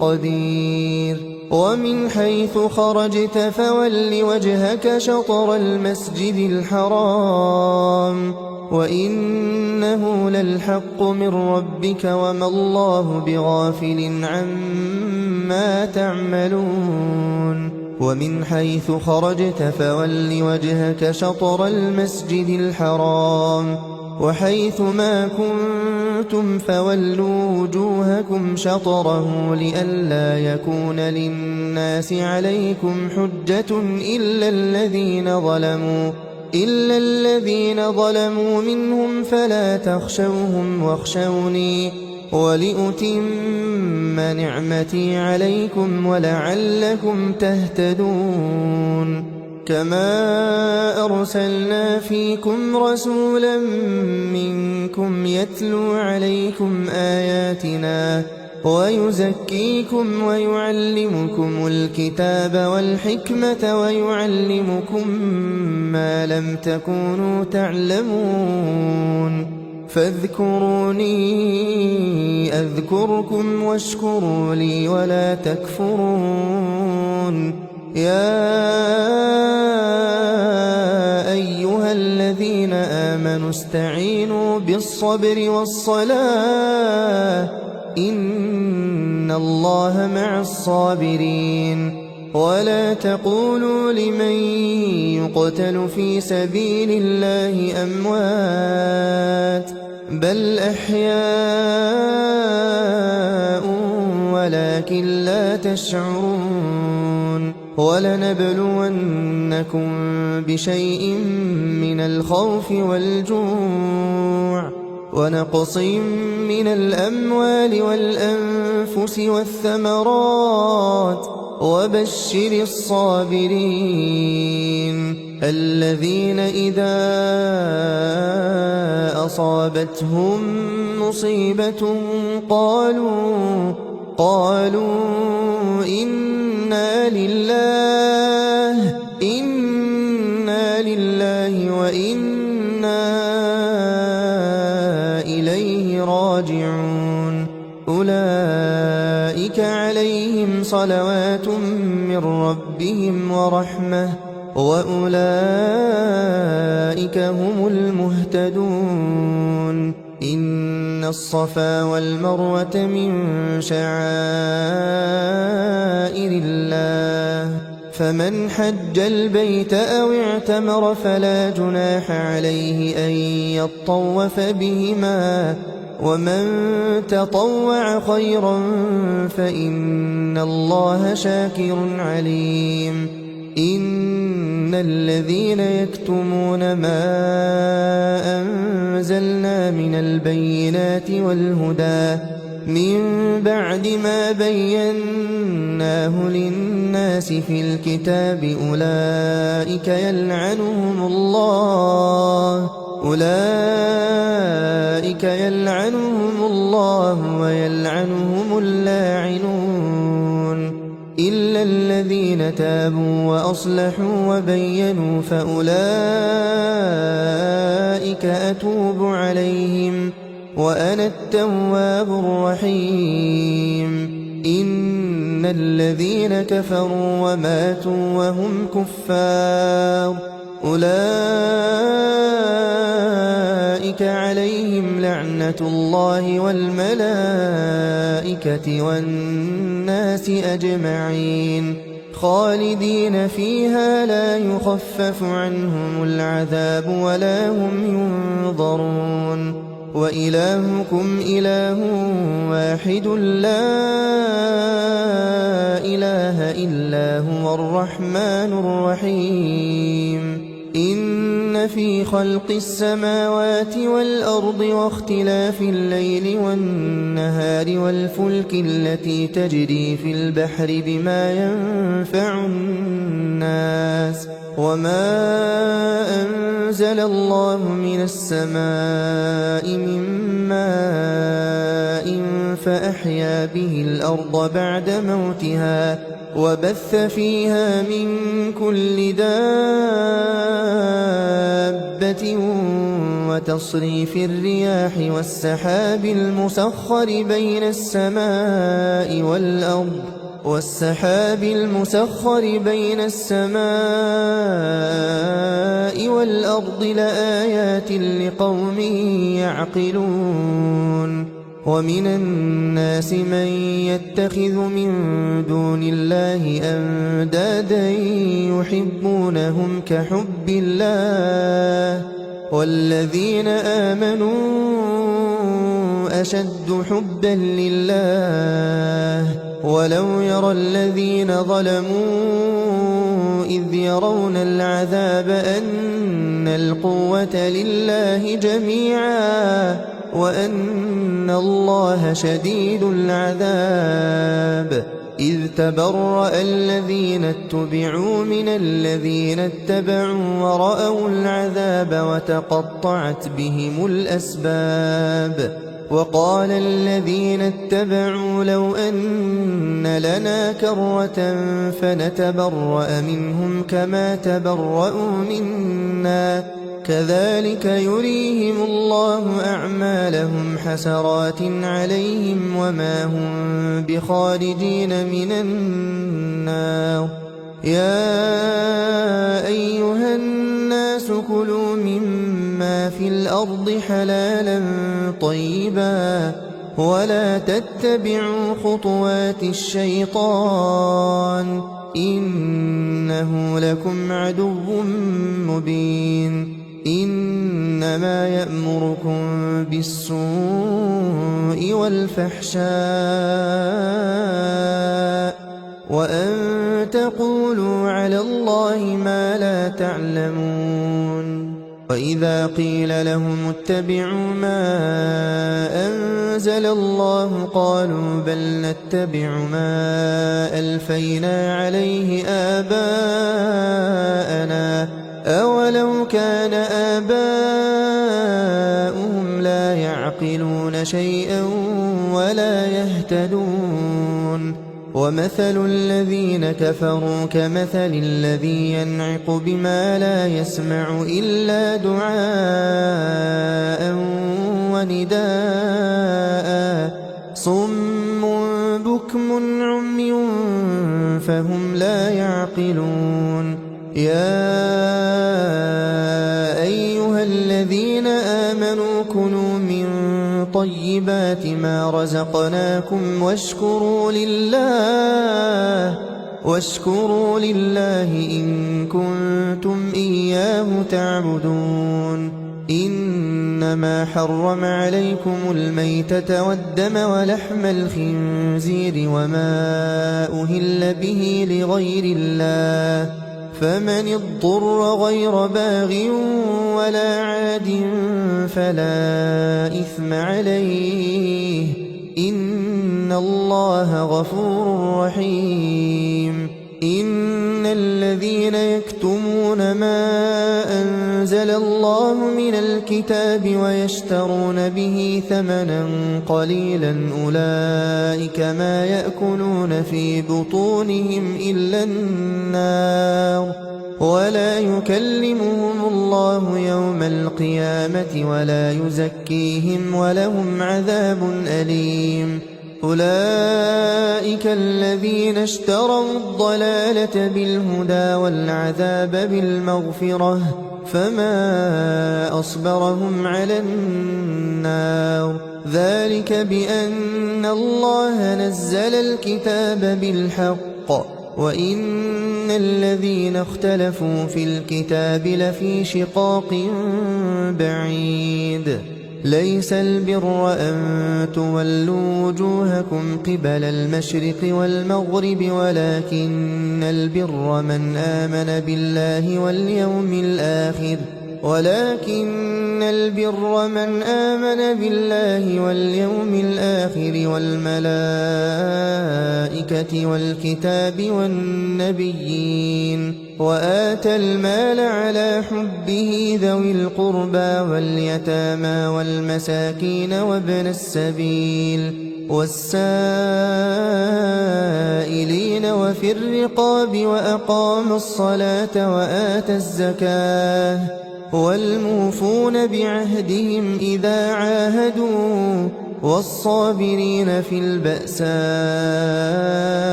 قدير ومن حيث خرجت فول وجهك شطر المسجد الحرام وإنه للحق من ربك وما الله بغافل عما تعملون ومن حيث خرجت فول وجهك شطر المسجد الحرام وحيث ما كنتم فولوا وجوهكم شطره لئلا يكون للناس عليكم حجة إلا الذين ظلموا منهم فلا تخشوهم واخشوني ولأتم نعمتي عليكم ولعلكم تهتدون كما أرسلنا فيكم رسولا منكم يتلو عليكم آياتنا ويزكيكم ويعلمكم الكتاب والحكمة ويعلمكم ما لم تكونوا تعلمون فاذكروني أذكركم واشكروا لي ولا تكفرون يا أيها الذين آمنوا استعينوا بالصبر والصلاة إن الله مع الصابرين ولا تقولوا لمن يقتل في سبيل الله أموات بل أحياء ولكن لا تشعرون ولنبلونكم بشيء من الخوف والجوع ونقص من الأموال والأنفس والثمرات وبشر الصابرين الذين إذا أصابتهم مصيبة قالوا إنا لله وإنا إليه راجعون أولئك عليهم صلوات من ربهم ورحمة وأولئك هم المهتدون إن الصفا والمروة من شعائر الله فمن حج البيت أو اعتمر فلا جناح عليه أن يطوف بهما ومن تطوع خيرا فإن الله شاكر عليم إن الذين يكتمون ما أنزلنا من البينات والهدى من بعد ما بيناه للناس في الكتاب أولئك يلعنهم الله ويلعنهم اللاعنون إلا الذين تابوا وأصلحوا وبينوا فأولئك أتوب عليهم وأنا التواب الرحيم إن الذين كفروا وماتوا وهم كفار أولئك عليهم لعنة الله والملائكة والناس أجمعين خالدين فيها لا يخفف عنهم العذاب ولا هم ينظرون وإلهكم إله واحد لا إله إلا هو الرحمن الرحيم إن في خلق السماوات والأرض واختلاف الليل والنهار والفلك التي تجري في البحر بما ينفع الناس وما أنزل الله من السماء من ماء فأحيا به الأرض بعد موتها وبث فيها من كل دابة وتصريف الرياح والسحاب المسخر بين السماء والأرض لآيات لقوم يعقلون ومن الناس من يتخذ من دون الله أندادا يحبونهم كحب الله والذين آمنوا أشد حبا لله ولو يرى الذين ظلموا إذ يرون العذاب أن القوة لله جميعا وأن الله شديد العذاب إذ تبرأ الذين اتبعوا من الذين اتبعوا ورأوا العذاب وتقطعت بهم الأسباب وقال الذين اتبعوا لو أن لنا كرة فنتبرأ منهم كما تبرأوا منا كذلك يريهم الله أعمالهم حسرات عليهم وما هم بخارجين من النار يا أيها الناس كلوا مما في الأرض حلالا طيبا ولا تتبعوا خطوات الشيطان إنه لكم عدو مبين إنما يأمركم بالسوء والفحشاء وأن تقولوا على الله ما لا تعلمون وإذا قيل لهم اتبعوا ما أنزل الله قالوا بل نتبع ما ألفينا عليه آباءنا أولو كان آباؤهم لا يعقلون شيئا ولا يهتدون ومثل الذين كفروا كمثل الذي ينعق بما لا يسمع إلا دعاء ونداء صم بكم عمي فهم لا يعقلون يا أيها الذين آمنوا كلوا من طيبات ما رزقناكم واشكروا لله إن كنتم إياه تعبدون إنما حرم عليكم الميتة والدم ولحم الخنزير وما أهل به لغير الله فمن اضطر غير باغ ولا عاد فلا إثم عليه إن الله غفور رحيم إن الذين يكتمون ما أنزل الله من الكتاب ويشترون به ثمنا قليلا أولئك ما يأكلون في بطونهم إلا النار ولا يكلمهم الله يوم القيامة ولا يزكيهم ولهم عذاب أليم أولئك الذين اشتروا الضلالة بالهدى والعذاب بالمغفرة فما أصبرهم على النار ذلك بأن الله نزل الكتاب بالحق وإن الذين اختلفوا في الكتاب لفي شقاق بعيد ليس البر أن تولوا وجوهكم قبل المشرق والمغرب ولكن البر من آمن بالله واليوم الآخر والملائكة والكتاب والنبيين وآتى المال على حبه ذوي القربى واليتامى والمساكين وابن السبيل والسائلين وفي الرقاب وأقام الصلاة وآتى الزكاة والموفون بعهدهم إذا عاهدوا والصابرين في البأساء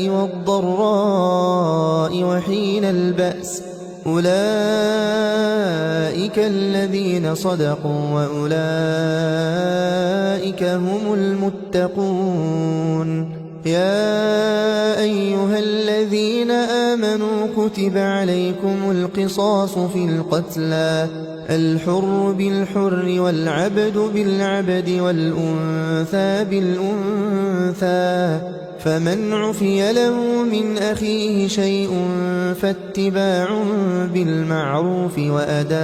والضراء وحين البأس أولئك الذين صدقوا وأولئك هم المتقون يا أيها الذين آمنوا كتب عليكم القصاص في القتلى الحر بالحر والعبد بالعبد والأنثى بالأنثى فمن عفي له من أخيه شيء فاتباع بالمعروف وأداء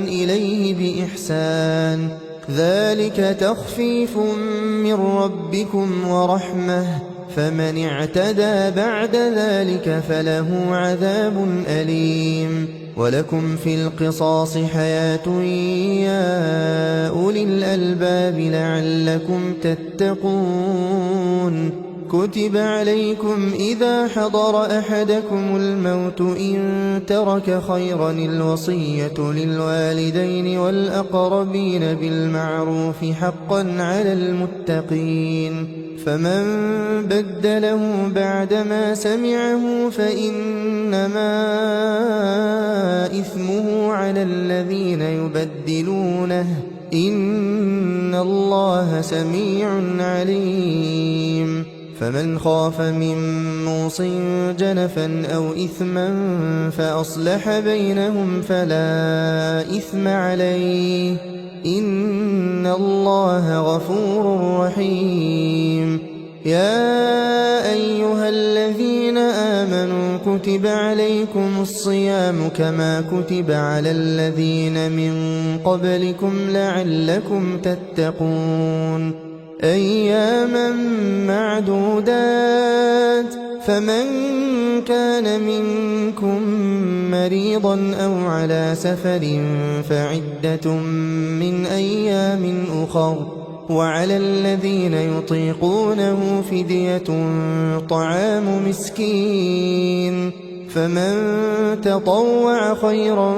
إليه بإحسان ذلك تخفيف من ربكم ورحمة فمن اعتدى بعد ذلك فله عذاب أليم ولكم في القصاص حياة يا أولي الألباب لعلكم تتقون كتب عليكم إذا حضر أحدكم الموت إن ترك خيرا الوصية للوالدين والأقربين بالمعروف حقا على المتقين فمن بدله بعدما سمعه فإنما إثمه على الذين يبدلونه إن الله سميع عليم فمن خاف من موص جنفا أو إثما فأصلح بينهم فلا إثم عليه إن الله غفور رحيم يا أيها الذين آمنوا كتب عليكم الصيام كما كتب على الذين من قبلكم لعلكم تتقون أياما معدودات فمن كان منكم مريضا أو على سفر فعدة من أيام أخر وعلى الذين يطيقونه فدية طعام مسكين فمن تطوع خيرا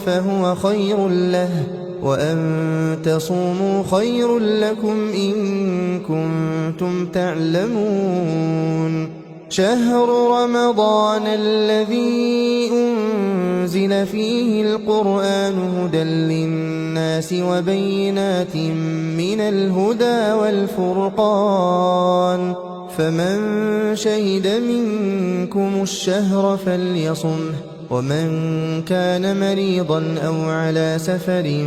فهو خير له وأن تصوموا خير لكم إن كنتم تعلمون شهر رمضان الذي أنزل فيه القرآن هدى للناس وبينات من الهدى والفرقان فمن شهد منكم الشهر فليصمه ومن كان مريضا أو على سفر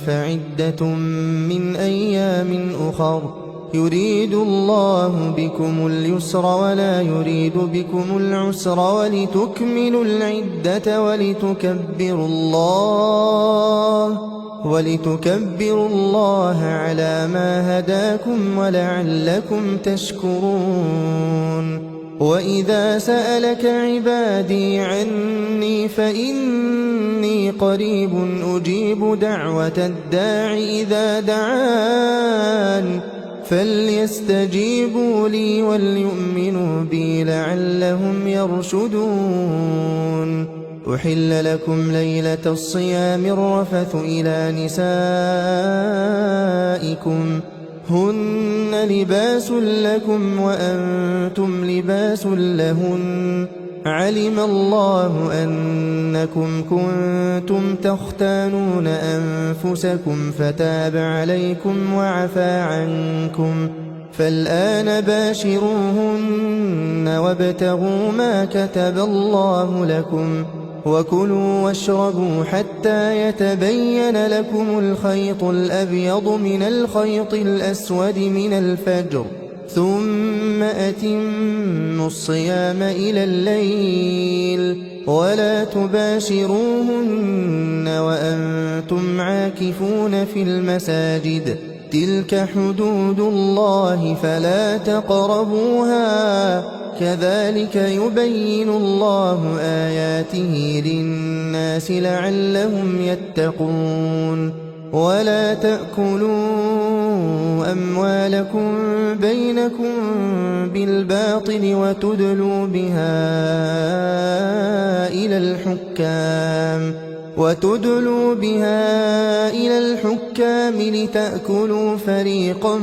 فعدة من أيام أخر يريد الله بكم اليسر ولا يريد بكم العسر ولتكملوا العدة ولتكبروا الله على ما هداكم ولعلكم تشكرون وإذا سألك عبادي عني فإني قريب أجيب دعوة الداع إذا دعان فليستجيبوا لي وليؤمنوا بي لعلهم يرشدون أحل لكم ليلة الصيام الرفث إلى نسائكم هن لباس لكم وأنتم لباس لهن علم الله أنكم كنتم تختانون أنفسكم فتاب عليكم وعفى عنكم فالآن باشروهن وابتغوا ما كتب الله لكم وكلوا واشربوا حتى يتبين لكم الخيط الأبيض من الخيط الأسود من الفجر ثم أتموا الصيام إلى الليل ولا تباشروهن وأنتم عاكفون في المساجد تلك حدود الله فلا تقربوها كذلك يبين الله آياته للناس لعلهم يتقون ولا تأكلوا أموالكم بينكم بالباطل وتدلوا بها إلى الحكام لتأكلوا فريقا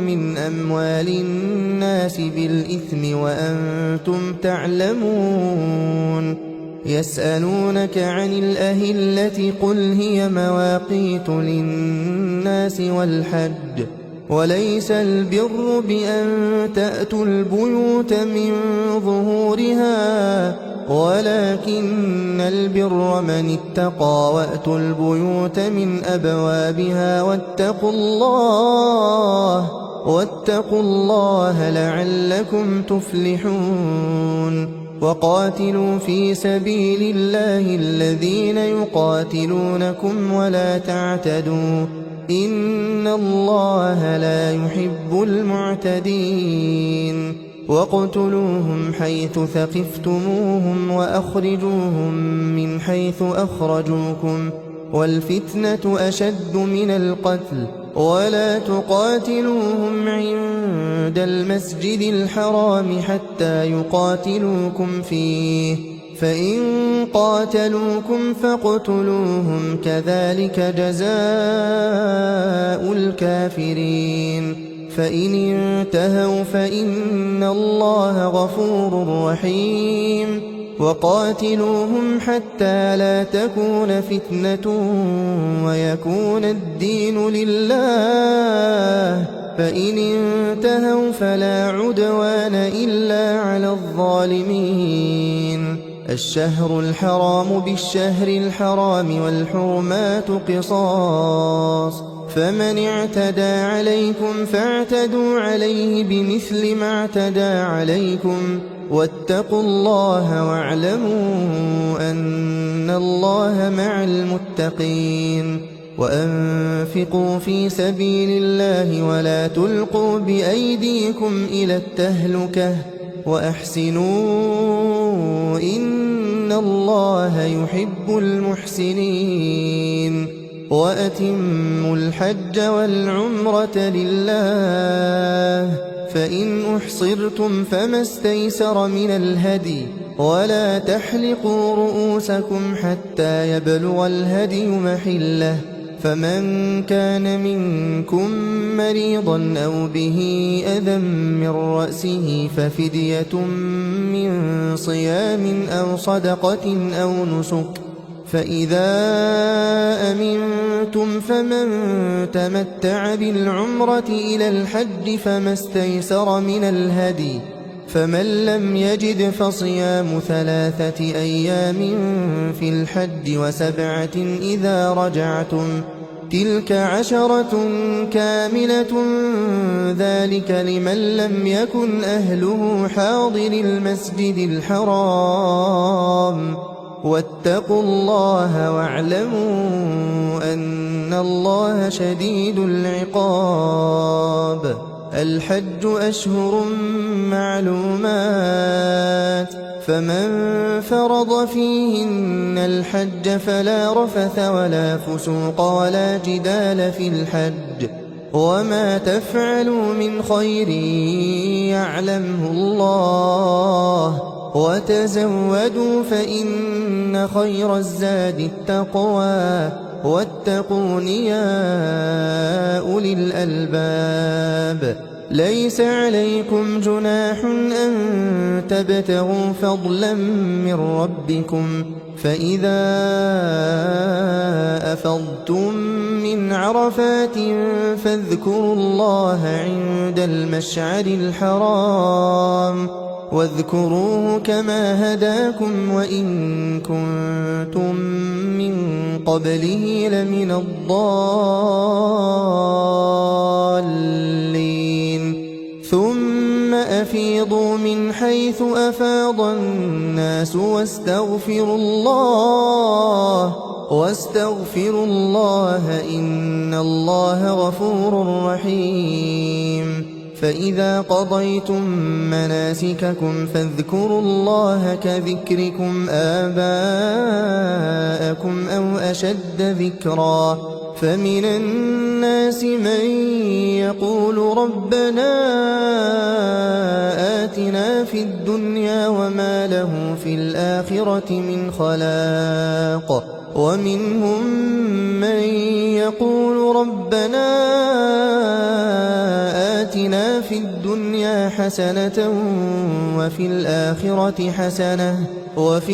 من أموال الناس بالإثم وأنتم تعلمون يسألونك عن الأهلة قل هي مواقيت للناس والحج وليس البر بأن تأتوا البيوت من ظهورها ولكن البر من اتقى وأتوا البيوت من أبوابها واتقوا الله لعلكم تفلحون وقاتلوا في سبيل الله الذين يقاتلونكم ولا تعتدوا إن الله لا يحب المعتدين واقتلوهم حيث ثقفتموهم وأخرجوهم من حيث أخرجوكم والفتنة أشد من القتل ولا تقاتلوهم عند المسجد الحرام حتى يقاتلوكم فيه فإن قاتلوكم فاقتلوهم كذلك جزاء الكافرين فإن انتهوا فإن الله غفور رحيم وقاتلوهم حتى لا تكون فتنة ويكون الدين لله فإن انتهوا فلا عدوان إلا على الظالمين الشهر الحرام بالشهر الحرام والحرمات قصاص فمن اعتدى عليكم فاعتدوا عليه بمثل ما اعتدى عليكم واتقوا الله واعلموا أن الله مع المتقين وأنفقوا في سبيل الله ولا تلقوا بأيديكم إلى التهلكة وأحسنوا إن الله يحب المحسنين وأتموا الحج والعمرة لله فإن أحصرتم فما استيسر من الهدي ولا تحلقوا رؤوسكم حتى يبلغ الهدي محله فمن كان منكم مريضا أو به أذى من رأسه ففدية من صيام أو صدقة أو نسك فإذا أمنتم فمن تمتع بالعمرة إلى الحج فما استيسر من الهدي فمن لم يجد فصيام 3 أيام في الحج و7 إذا رجعتم تلك 10 كاملة ذلك لمن لم يكن أهله حاضر المسجد الحرام واتقوا الله واعلموا أن الله شديد العقاب الحج أشهر معلومات فمن فرض فيهن الحج فلا رفث ولا فسوق ولا جدال في الحج وما تفعلوا من خير يعلمه الله وتزودوا فإن خير الزاد التقوى واتقون يا أولي الألباب. ليس عليكم جناح أن تبتغوا فضلا من ربكم، فإذا أفضتم من عرفات فاذكروا الله عند المشعر الحرام، واذكروه كما هداكم وإن كنتم من قبله لمن الضالين. ثم أفيضوا من حيث أفاض الناس واستغفروا الله إن الله غفور رحيم. فإذا قضيتم مناسككم فاذكروا الله كذكركم آباءكم أو أشد ذكرا. فمن الناس من يقول ربنا آتنا في الدنيا وما له في الآخرة من خلاق، ومنهم من يقول ربنا آتنا في الدنيا حسنة وفي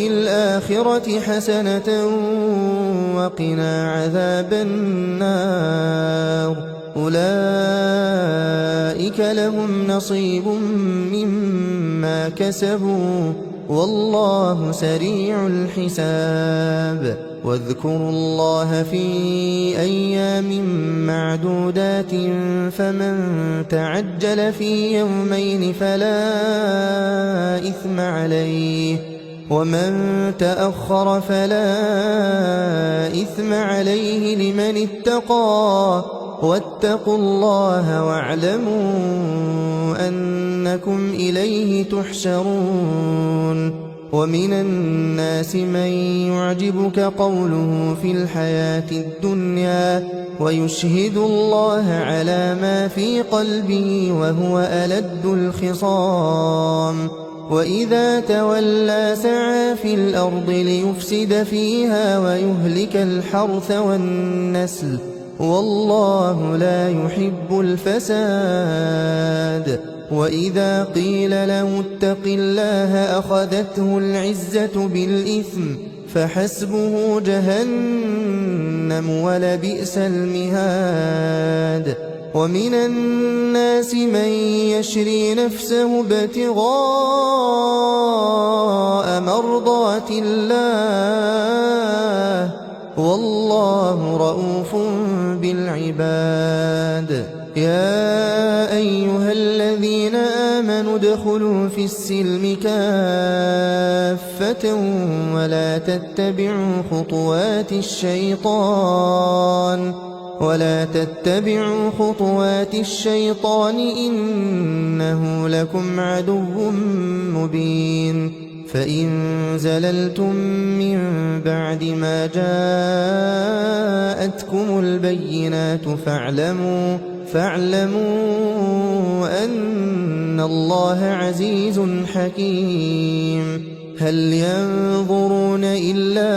الآخرة حسنة وقنا عذاب النار. أولئك لهم نصيب مما كسبوا والله سريع الحساب. واذكروا الله في أيام معدودات، فمن تعجل في يومين فلا إثم عليه، ومن تأخر فلا إثم عليه لمن اتقى. واتقوا الله واعلموا أنكم إليه تحشرون. ومن الناس من يعجبك قوله في الحياة الدنيا ويشهد الله على ما في قلبه وهو ألد الخصام. وإذا تولى سعى في الأرض ليفسد فيها ويهلك الحرث والنسل والله لا يحب الفساد. وإذا قيل له اتق الله أخذته العزة بالإثم فحسبه جهنم ولبئس المهاد. ومن الناس من يشري نفسه ابتغاء مرضات الله والله رؤوف بالعباد. يا أيها الذين آمنوا ادخلوا في السلم كافة ولا تتبعوا خطوات الشيطان إنه لكم عدو مبين. فإن زللتم من بعد ما جاءتكم البينات فاعلموا أن الله عزيز حكيم. هل ينظرون إلا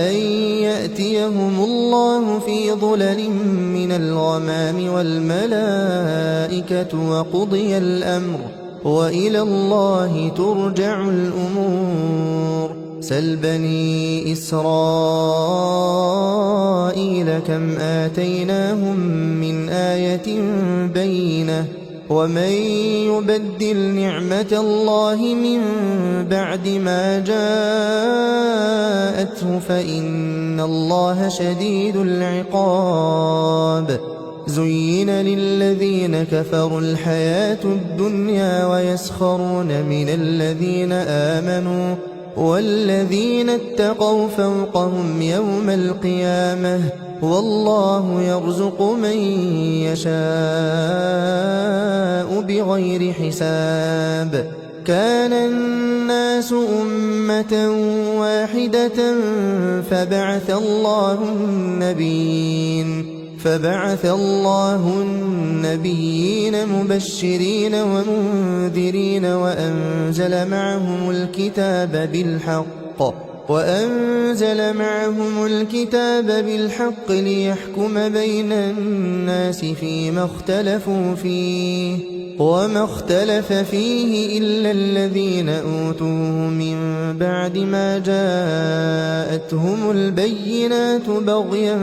أن يأتيهم الله في ظلل من الغمام والملائكة وقضي الأمر وإلى الله ترجع الأمور. سل بني إسرائيل كم آتيناهم من آية بينة ومن يبدل نعمة الله من بعد ما جاءته فإن الله شديد العقاب. زين للذين كفروا الحياة الدنيا ويسخرون من الذين آمنوا والذين اتقوا فوقهم يوم القيامة والله يرزق من يشاء بغير حساب. كان الناس أمة واحدة فبعث الله النبيين مبشرين ومنذرين وأنزل معهم الكتاب بالحق وأنزل معهم الكتاب بالحق ليحكم بين الناس فيما اختلفوا فيه وما اختلف فيه إلا الذين أوتوه من بعد ما جاءتهم البينات بغيا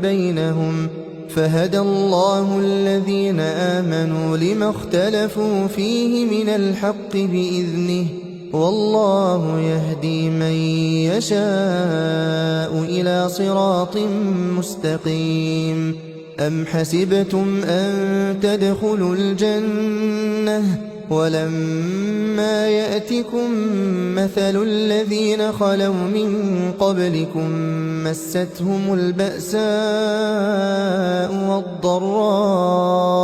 بينهم فهدى الله الذين آمنوا لما اختلفوا فيه من الحق بإذنه والله يهدي من يشاء إلى صراط مستقيم. أم حسبتم أن تدخلوا الجنة ولما يأتكم مثل الذين خلوا من قبلكم مستهم البأساء والضراء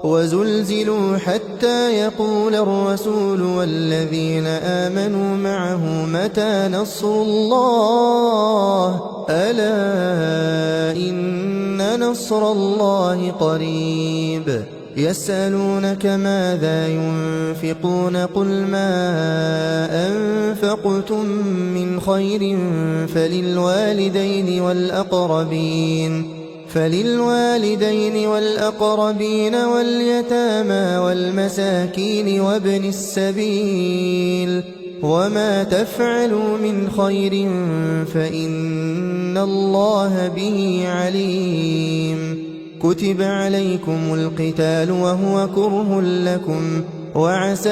وزلزلوا حتى يقول الرسول والذين آمنوا معه متى نصر الله ألا إن نصر الله قريب. يسألونك ماذا ينفقون قل ما أنفقتم من خير فللوالدين والأقربين واليتامى والمساكين وابن السبيل وما تفعلوا من خير فإن الله به عليم. كتب عليكم القتال وهو كره لكم وعسى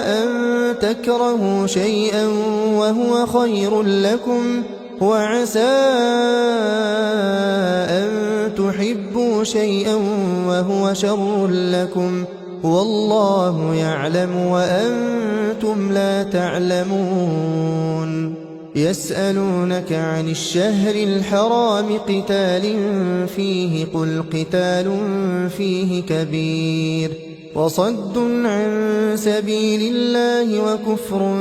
أن تكرهوا شيئا وهو خير لكم وعسى أن تحبوا شيئا وهو شر لكم والله يعلم وأنتم لا تعلمون. يسألونك عن الشهر الحرام قتال فيه قل قتال فيه كبير وصد عن سبيل الله وكفر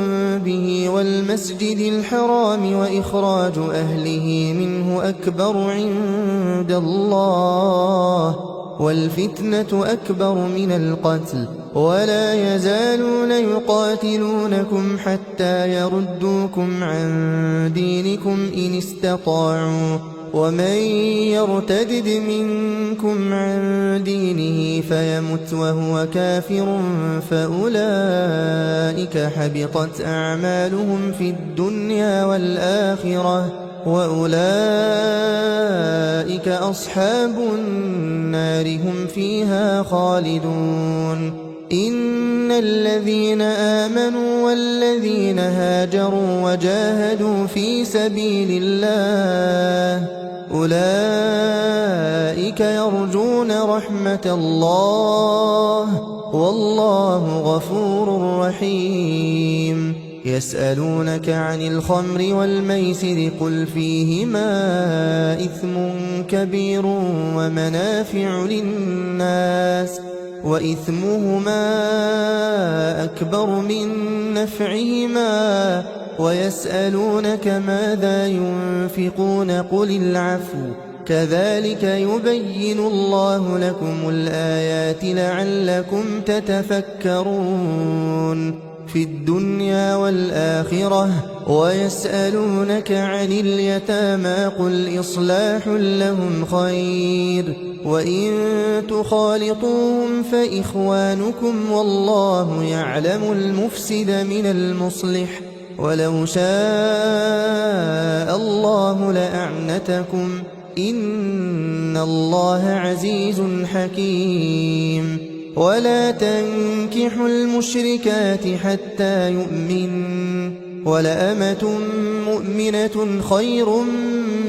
به والمسجد الحرام وإخراج أهله منه أكبر عند الله والفتنة أكبر من القتل ولا يزالون يقاتلونكم حتى يردوكم عن دينكم إن استطاعوا ومن يرتدد منكم عن دينه فيمت وهو كافر فأولئك حبطت أعمالهم في الدنيا والآخرة وأولئك أصحاب النار هم فيها خالدون. إن الذين آمنوا والذين هاجروا وجاهدوا في سبيل الله أولئك يرجون رحمة الله والله غفور رحيم. يسألونك عن الخمر والميسر قل فيهما إثم كبير ومنافع للناس وإثمهما أكبر من نفعهما ويسألونك ماذا ينفقون قل العفو كذلك يبين الله لكم الآيات لعلكم تتفكرون في الدنيا والآخرة. ويسألونك عن اليتامى قل إصلاح لهم خير وإن تخالطوهم فإخوانكم والله يعلم المفسد من المصلح ولو شاء الله لأعنتكم إن الله عزيز حكيم. ولا تنكحوا المشركات حتى يؤمن ولأمة مؤمنة خير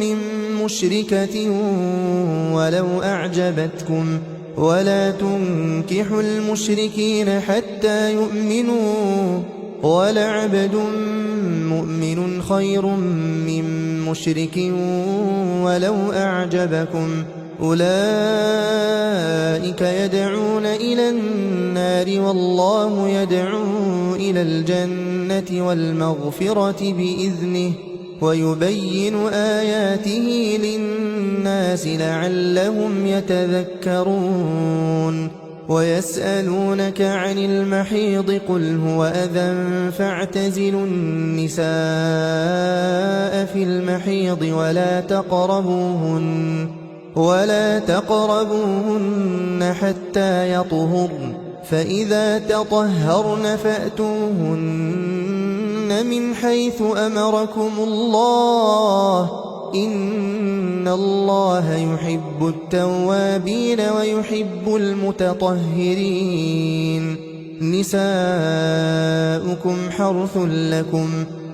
من مشركة ولو أعجبتكم ولا تنكحوا المشركين حتى يؤمنوا ولعبد مؤمن خير من مشرك ولو أعجبكم أولئك يدعون إلى النار والله يدعو إلى الجنة والمغفرة بإذنه ويبين آياته للناس لعلهم يتذكرون. ويسألونك عن المحيض قل هو أذى فاعتزلوا النساء في المحيض ولا تقربوهن حتى يطهرن فإذا تطهرن فأتوهن من حيث أمركم الله إن الله يحب التوابين ويحب المتطهرين نساؤكم حرث لكم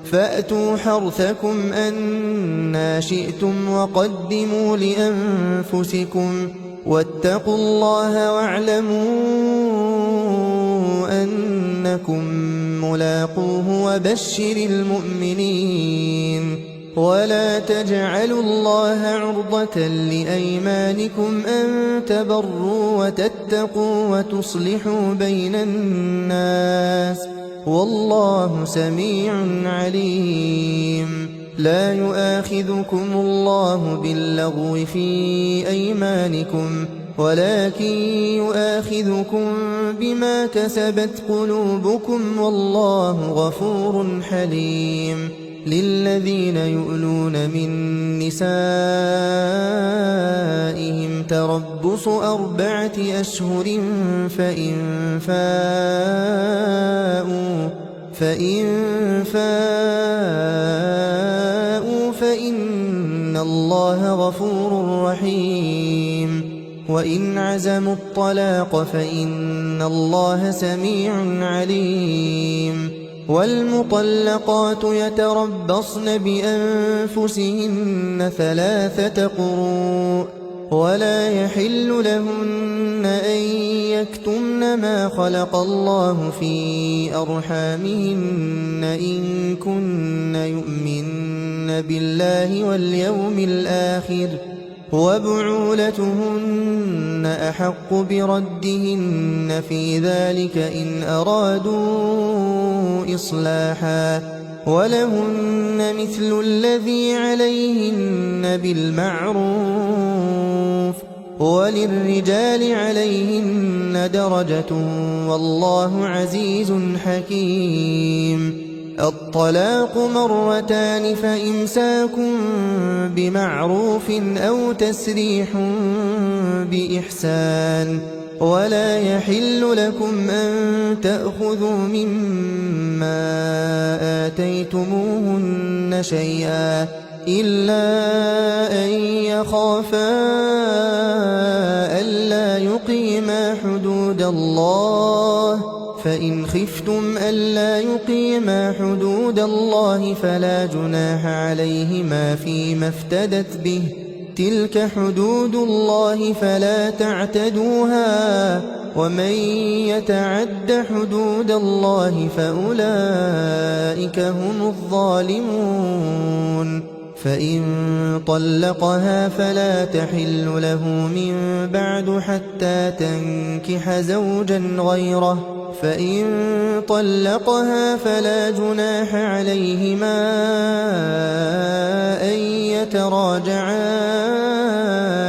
فأتوا حرثكم أنى شئتم وقدموا لأنفسكم واتقوا الله واعلموا أنكم ملاقوه وبشر المؤمنين ولا تجعلوا الله عرضة لأيمانكم أن تبروا وتتقوا وتصلحوا بين الناس والله سميع عليم لا يؤاخذكم الله باللغو في أيمانكم ولكن يؤاخذكم بما كسبت قلوبكم والله غفور حليم للذين يؤلون من نسائهم تربص 4 أشهر فإن فاءوا فإن الله غفور رحيم وإن عزموا الطلاق فإن الله سميع عليم والمطلقات يتربصن بأنفسهن 3 قروء ولا يحل لهن أن يكتمن ما خلق الله في أرحامهن إن كن يؤمن بالله واليوم الآخر وبعولتهن أحق بردهن في ذلك إن أرادوا إصلاحا ولهن مثل الذي عليهن بالمعروف وللرجال عليهن درجة والله عزيز حكيم الطلاق 2 فإمساك بمعروف أو تسريح بإحسان ولا يحل لكم أن تأخذوا مما آتيتموهن شيئا إلا أن يخافا ألا يقيما حدود الله فإن خفتم ألا يقيما حدود الله فلا جناح عليهما فيما افتدت به تلك حدود الله فلا تعتدوها ومن يتعد حدود الله فأولئك هم الظالمون فإن طلقها فلا تحل له من بعد حتى تنكح زوجا غيره فإن طلقها فلا جناح عليهما أن يتراجعا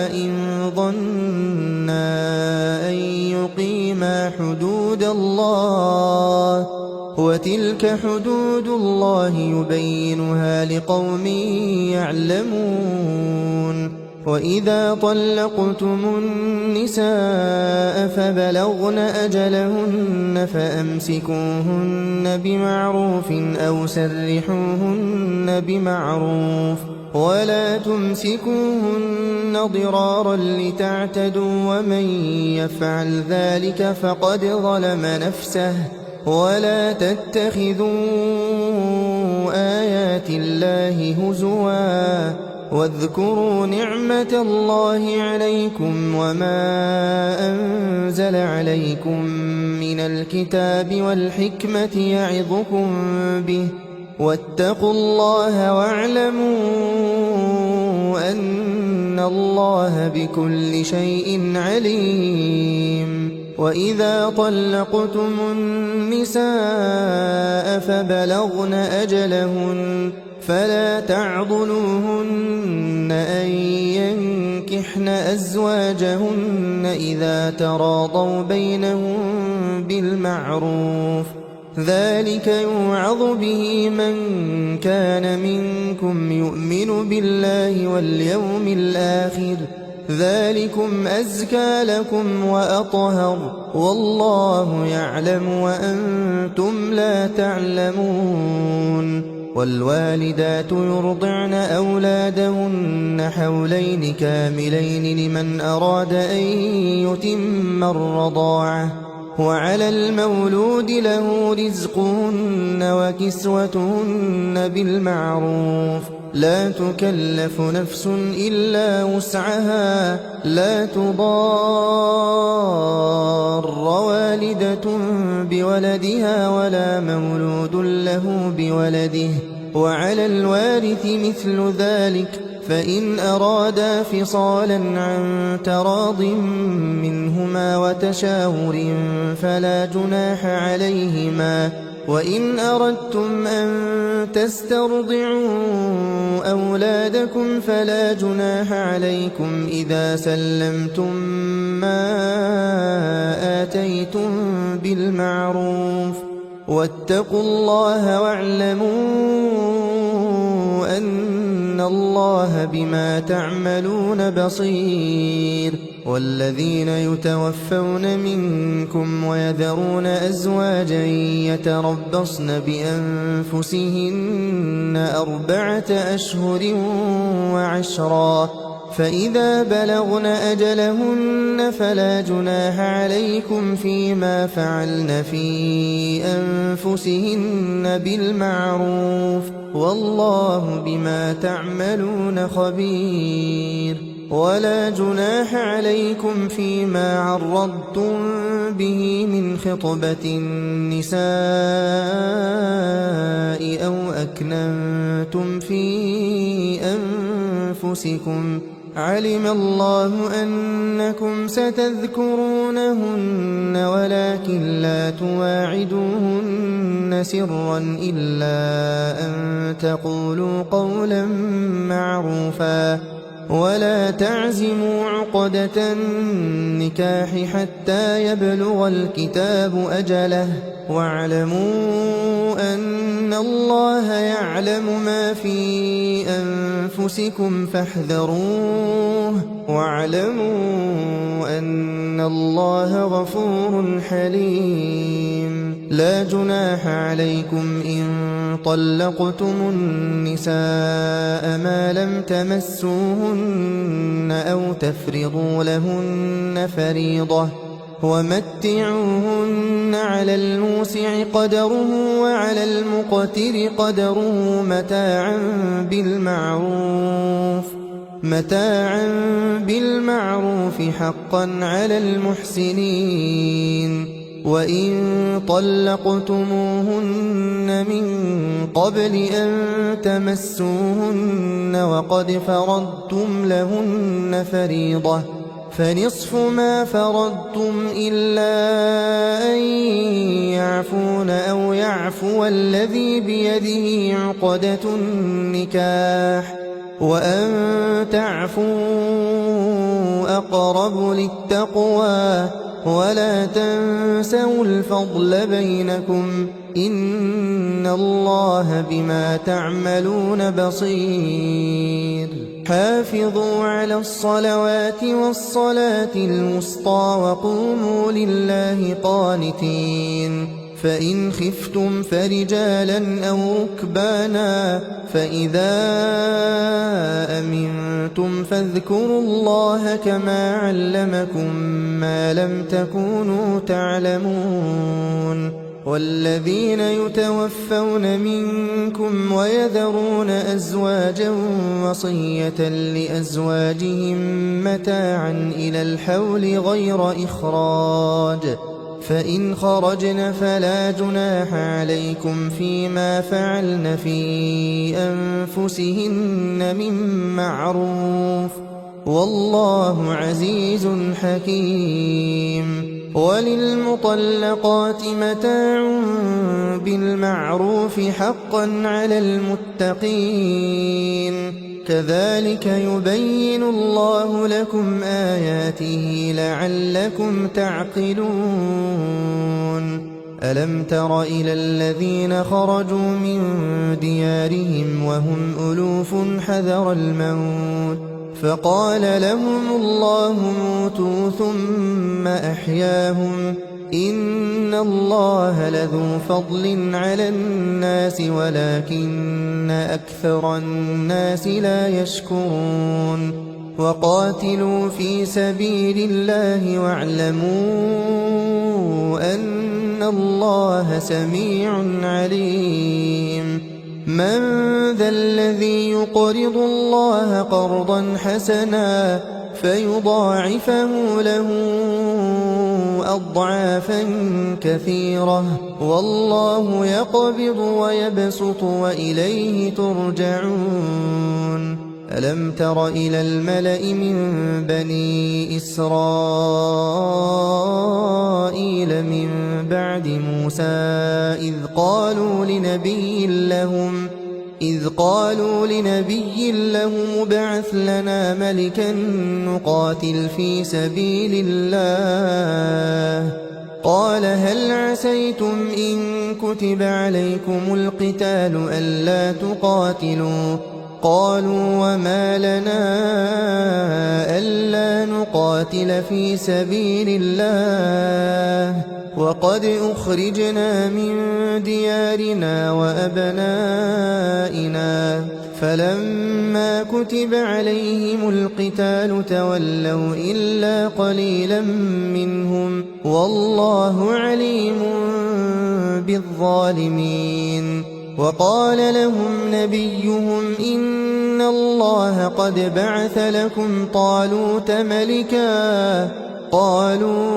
إن ظنا أن يقيما حدود الله وتلك حدود الله يبينها لقوم يعلمون وإذا طلقتم النساء فبلغن أجلهن فأمسكوهن بمعروف أو سرحوهن بمعروف ولا تمسكوهن ضرارا لتعتدوا ومن يفعل ذلك فقد ظلم نفسه ولا تتخذوا آيات الله هزوا واذكروا نعمة الله عليكم وما أنزل عليكم من الكتاب والحكمة يعظكم به واتقوا الله واعلموا أن الله بكل شيء عليم وإذا طلقتم النساء فبلغن أجلهن فلا تعضلوهن أن ينكحن أزواجهن إذا تراضوا بينهم بالمعروف ذلك يوعظ به من كان منكم يؤمن بالله واليوم الآخر ذلكم أزكى لكم وأطهر والله يعلم وأنتم لا تعلمون والوالدات يرضعن أولادهن حولين كاملين لمن أراد أن يتم الرضاعة وعلى المولود له رزقهن وكسوتهن بالمعروف لا تكلف نفس إلا وسعها لا تضار والدة بولدها ولا مولود له بولده وعلى الوارث مثل ذلك فإن أرادا فصالا عن تراض منهما وتشاور فلا جناح عليهما وإن أردتم أن تسترضعوا أولادكم فلا جناح عليكم إذا سلمتم ما آتيتم بالمعروف واتقوا الله واعلموا أن الله بما تعملون بصير والذين يتوفون منكم ويذرون أزواجا يتربصن بأنفسهن 4 أشهر وعشرا فإذا بلغن أجلهن فلا جناح عليكم فيما فعلن في أنفسهن بالمعروف والله بما تعملون خبير ولا جناح عليكم فيما عرضتم به من خطبة النساء أو أكننتم في أنفسكم علم الله أنكم ستذكرونهن ولكن لا تواعدوهن سرا إلا أن تقولوا قولا معروفا ولا تعزموا عقدة النكاح حتى يبلغ الكتاب أجله واعلموا أن الله يعلم ما في أنفسكم فاحذروه واعلموا أن الله غفور حليم لا جناح عليكم إن طلقتم النساء ما لم تمسوهن أو تفرضوا لهن فريضة ومتعوهن على الموسع قدره وعلى المقتر قدره متاعا بالمعروف حقا على المحسنين وإن طلقتموهن من قبل أن تمسوهن وقد فرضتم لهن فريضة فنصف ما فرضتم إلا أن يعفون أو يعفو الذي بيده عقدة النكاح وأن تعفوا أقرب للتقوى ولا تنسوا الفضل بينكم إن الله بما تعملون بصير حافظوا على الصلوات والصلاة الوسطى وقوموا لله قانتين فإن خفتم فرجالا أو ركبانا فإذا أمنتم فاذكروا الله كما علمكم ما لم تكونوا تعلمون والذين يتوفون منكم ويذرون أزواجا وصية لأزواجهم متاعا إلى الحول غير إخراج فإن خرجن فلا جناح عليكم فيما فعلن في أنفسهن من معروف والله عزيز حكيم وللمطلقات متاع بالمعروف حقا على المتقين كذلك يبين الله لكم آياته لعلكم تعقلون ألم تر إلى الذين خرجوا من ديارهم وهم ألوف حذر الموت فقال لهم الله موتوا ثم أحياهم إن الله لذو فضل على الناس ولكن أكثر الناس لا يشكرون وقاتلوا في سبيل الله واعلموا أن الله سميع عليم من ذا الذي يقرض الله قرضا حسنا فيضاعفه له أضعافا كثيرة والله يقبض ويبسط وإليه ترجعون ألم تر إلى الملأ من بني إسرائيل من بعد موسى إذ قالوا لنبي لهم ابعث لنا ملكا نقاتل في سبيل الله قال هل عسيتم إن كتب عليكم القتال ألا تقاتلوا قالوا وما لنا ألا نقاتل في سبيل الله وقد أخرجنا من ديارنا وأبنائنا فلما كتب عليهم القتال تولوا إلا قليلا منهم والله عليم بالظالمين وقال لهم نبيهم إن الله قد بعث لكم طالوت ملكا قالوا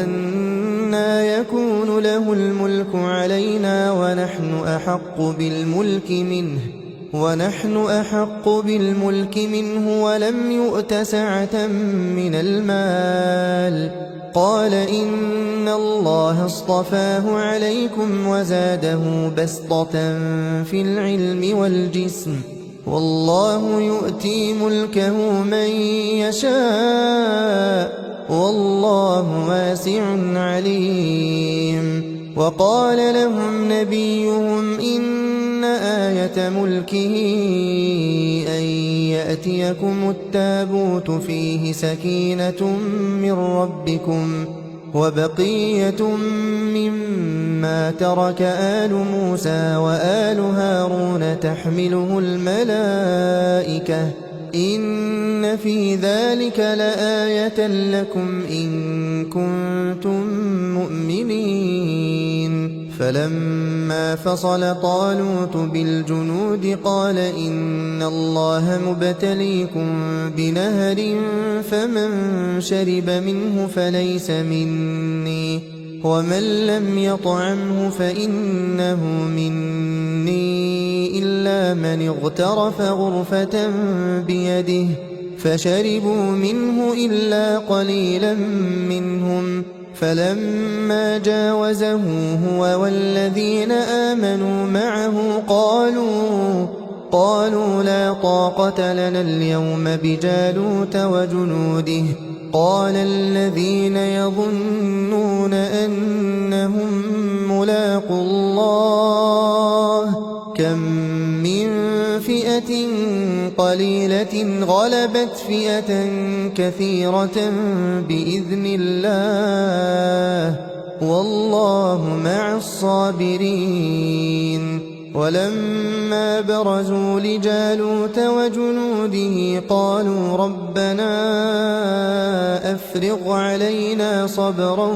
أنى يكون له الملك علينا ونحن أحق بالملك منه ولم يؤت سعة من المال قال إن الله اصطفاه عليكم وزاده بسطة في العلم والجسم والله يؤتي ملكه من يشاء والله واسع عليم وقال لهم نبيهم إن آية ملكه أن يأتيكم التابوت فيه سكينة من ربكم وبقية مما ترك آل موسى وآل هارون تحمله الملائكة إن في ذلك لآية لكم إن كنتم مؤمنين فلما فصل طالوت بالجنود قال إن الله مبتليكم بنهر فمن شرب منه فليس مني ومن لم يطعمه فإنه مني إلا من اغترف غرفة بيده فشربوا منه إلا قليلا منهم فلما جاوزه هو والذين آمنوا معه قالوا لا طاقة لنا اليوم بجالوت وجنوده قال الذين يظنون أنهم ملاقو الله كم من فئة قليلة غلبت فئة كثيرة بإذن الله والله مع الصابرين ولما برزوا لجالوت وجنوده قالوا ربنا أفرغ علينا صبرا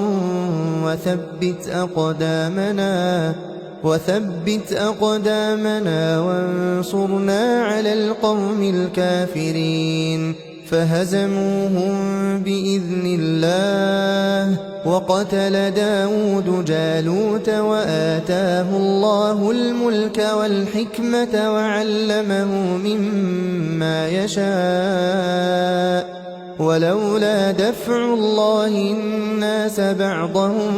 وثبت أقدامنا وانصرنا على القوم الكافرين فهزموهم بإذن الله وقتل داود جالوت وآتاه الله الملك والحكمة وعلمه مما يشاء ولولا دفع الله الناس بعضهم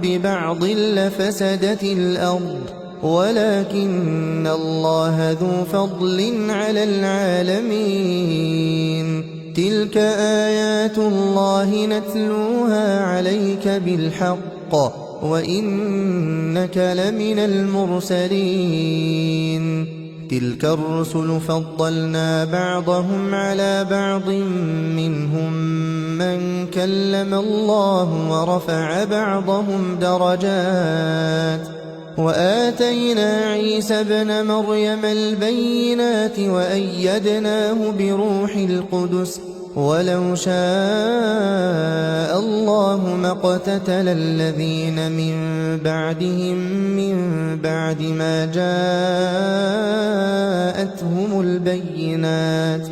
ببعض لفسدت الأرض ولكن الله ذو فضل على العالمين تلك آيات الله نتلوها عليك بالحق وإنك لمن المرسلين تلك الرسل فضلنا بعضهم على بعض منهم من كلم الله ورفع بعضهم درجات وآتينا عيسى ابن مريم البينات وأيدناه بروح القدس ولو شاء الله ما اقتتل الذين من بعدهم من بعد ما جاءتهم البينات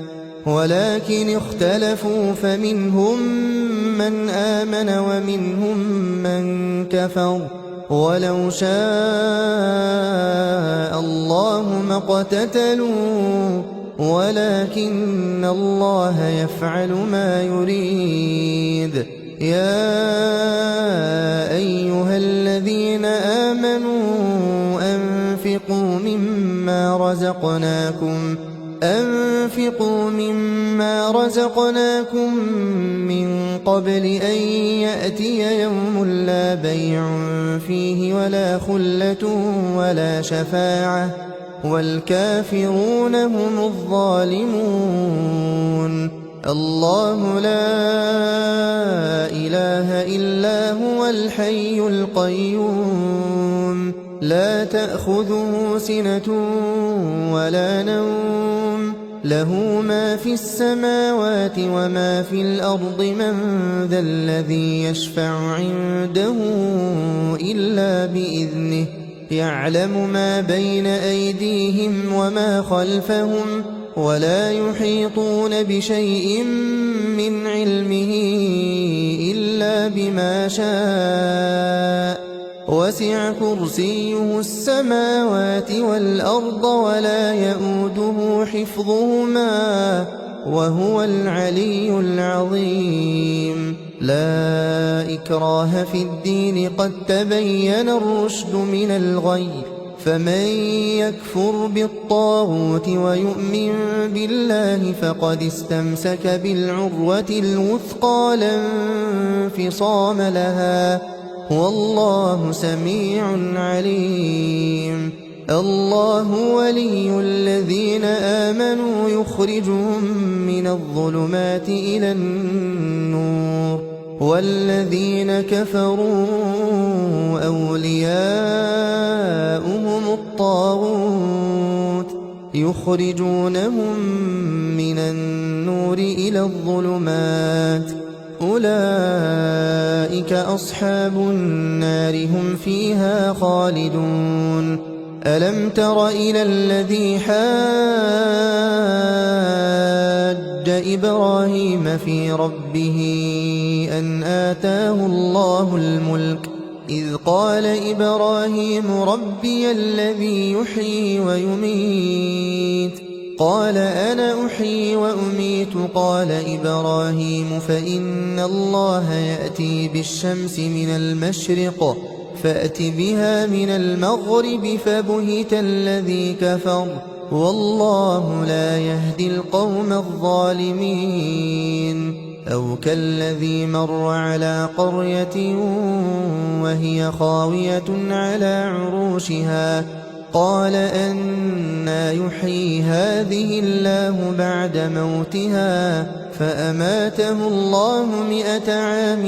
ولكن اختلفوا فمنهم من آمن ومنهم من كفر ولو شاء الله ما اقتتلوا ولكن الله يفعل ما يريد يا أيها الذين آمنوا أنفقوا مما رزقناكم من قبل أن يأتي يوم لا بيع فيه ولا خلة ولا شفاعة والكافرون هم الظالمون الله لا إله إلا هو الحي القيوم لا تأخذه سنة ولا نوم له ما في السماوات وما في الأرض من ذا الذي يشفع عنده إلا بإذنه يعلم ما بين أيديهم وما خلفهم ولا يحيطون بشيء من علمه إلا بما شاء وسع كرسيه السماوات والأرض ولا يئوده حفظهما وهو العلي العظيم لا إكراه في الدين قد تبين الرشد من الغي فمن يكفر بالطاغوت ويؤمن بالله فقد استمسك بالعروة الوثقى لا انفصام لها والله سميع عليم الله ولي الذين آمنوا يخرجهم من الظلمات إلى النور والذين كفروا أولياؤهم الطاغوت يخرجونهم من النور إلى الظلمات أولئك أصحاب النار هم فيها خالدون ألم تر إلى الذي حاج إبراهيم في ربه أن آتاه الله الملك إذ قال إبراهيم ربي الذي يحيي ويميت قال أنا أحيي وأميت قال إبراهيم فإن الله يأتي بالشمس من المشرق فأت بها من المغرب فبهت الذي كفر والله لا يهدي القوم الظالمين أو كالذي مر على قرية وهي خاوية على عروشها قال أنى يحيي هذه الله بعد موتها فأماته الله 100 عام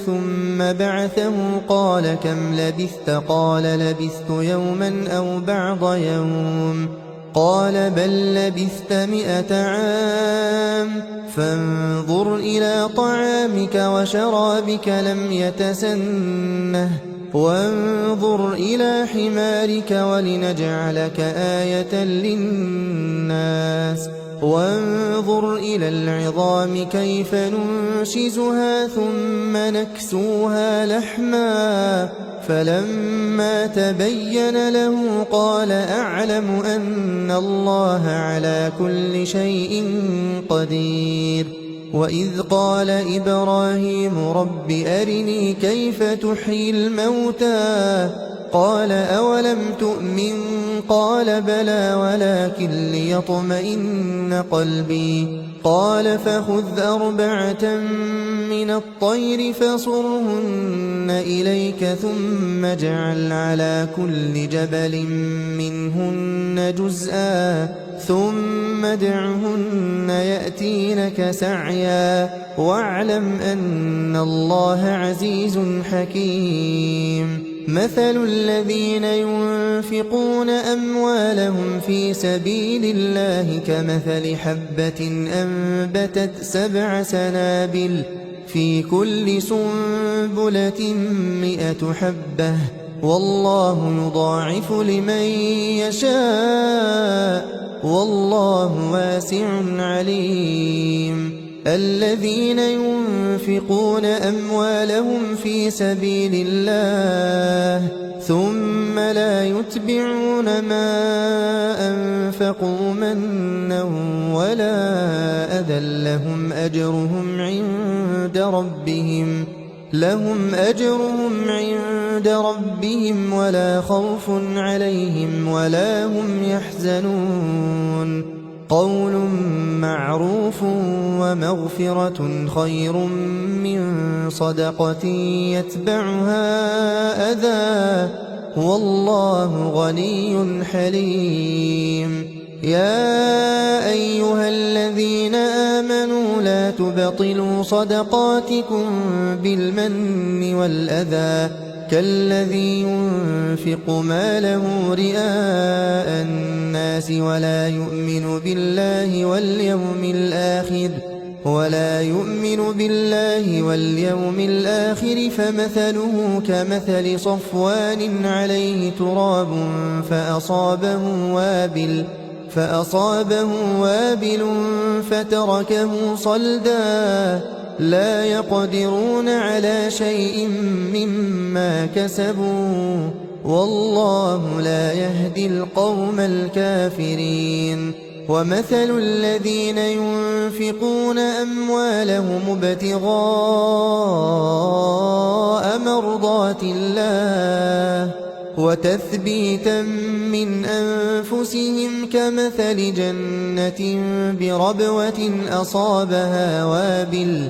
ثم بعثه قال كم لبثت قال لبثت يوما أو بعض يوم قال بل لبثت 100 عام فانظر إلى طعامك وشرابك لم يتسنه وانظر إلى حمارك ولنجعلك آية للناس وانظر إلى العظام كيف ننشزها ثم نكسوها لحما فلما تبين له قال أعلم أن الله على كل شيء قدير وإذ قال إبراهيم رب أرني كيف تحيي الموتى قال أولم تؤمن قال بلى ولكن ليطمئن قلبي قال فخذ 4 من الطير فصرهن إليك ثم اجعل على كل جبل منهن جزءا ثم ادعهن يأتينك سعيا واعلم أن الله عزيز حكيم مثل الذين ينفقون أموالهم في سبيل الله كمثل حبة أنبتت 7 سنابل في كل سنبلة 100 حبة والله يضاعف لمن يشاء والله واسع عليم الذين ينفقون أموالهم في سبيل الله ثم لا يتبعون ما أنفقوا منا ولا أذى لهم أجرهم عند ربهم ولا خوف عليهم ولا هم يحزنون قول معروف ومغفرة خير من صدقة يتبعها أذى والله غني حليم يا أيها الذين آمنوا لا تبطلوا صدقاتكم بالمن والأذى كالذي ينفق ماله رئاء الناس ولا يؤمن بالله واليوم الآخر فمثله كمثل صفوان عليه تراب فأصابه وابل فتركه صلدا لا يقدرون على شيء مما كسبوا والله لا يهدي القوم الكافرين ومثل الذين ينفقون أموالهم ابتغاء مرضات الله وتثبيتا من أنفسهم كمثل جنة بربوة أصابها وابل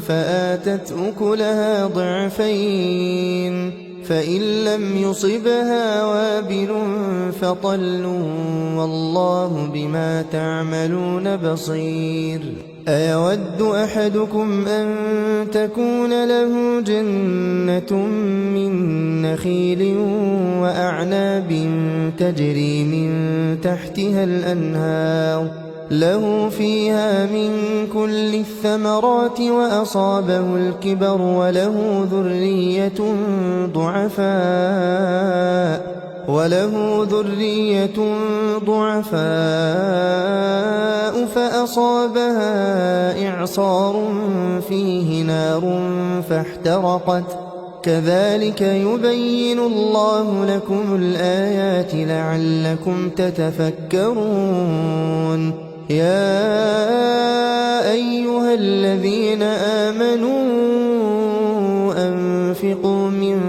فآتت أكلها ضعفين فإن لم يصبها وابل فطل والله بما تعملون بصير أيود أحدكم أن تكون له جنة من نخيل وأعناب تجري من تحتها الأنهار له فيها من كل الثمرات وأصابه الكبر وله ذرية ضعفاء فأصابها إعصار فيه نار فاحترقت كذلك يبين الله لكم الآيات لعلكم تتفكرون يا أيها الذين آمنوا أنفقوا من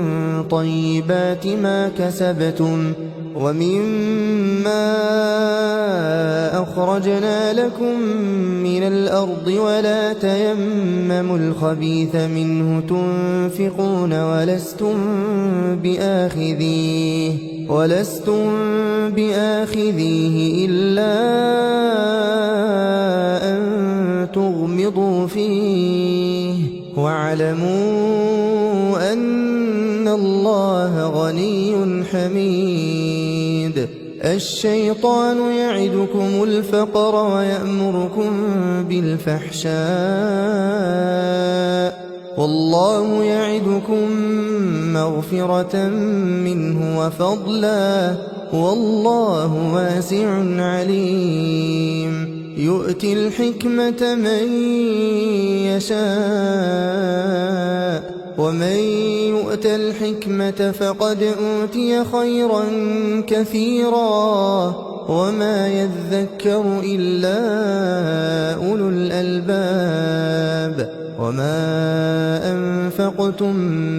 طيبات ما كسبتم ومما أخرجنا لكم من الأرض ولا تيمموا الخبيث منه تنفقون ولستم بآخذيه إلا أن تغمضوا فيه واعلموا أن الله غني حميد الشيطان يعدكم الفقر ويأمركم بالفحشاء والله يعدكم مغفرة منه وفضلا والله واسع عليم يؤتي الحكمة من يشاء ومن يؤت الحكمة فقد أوتي خيرا كثيرا وما يذكر إلا أولو الألباب وما أنفقتم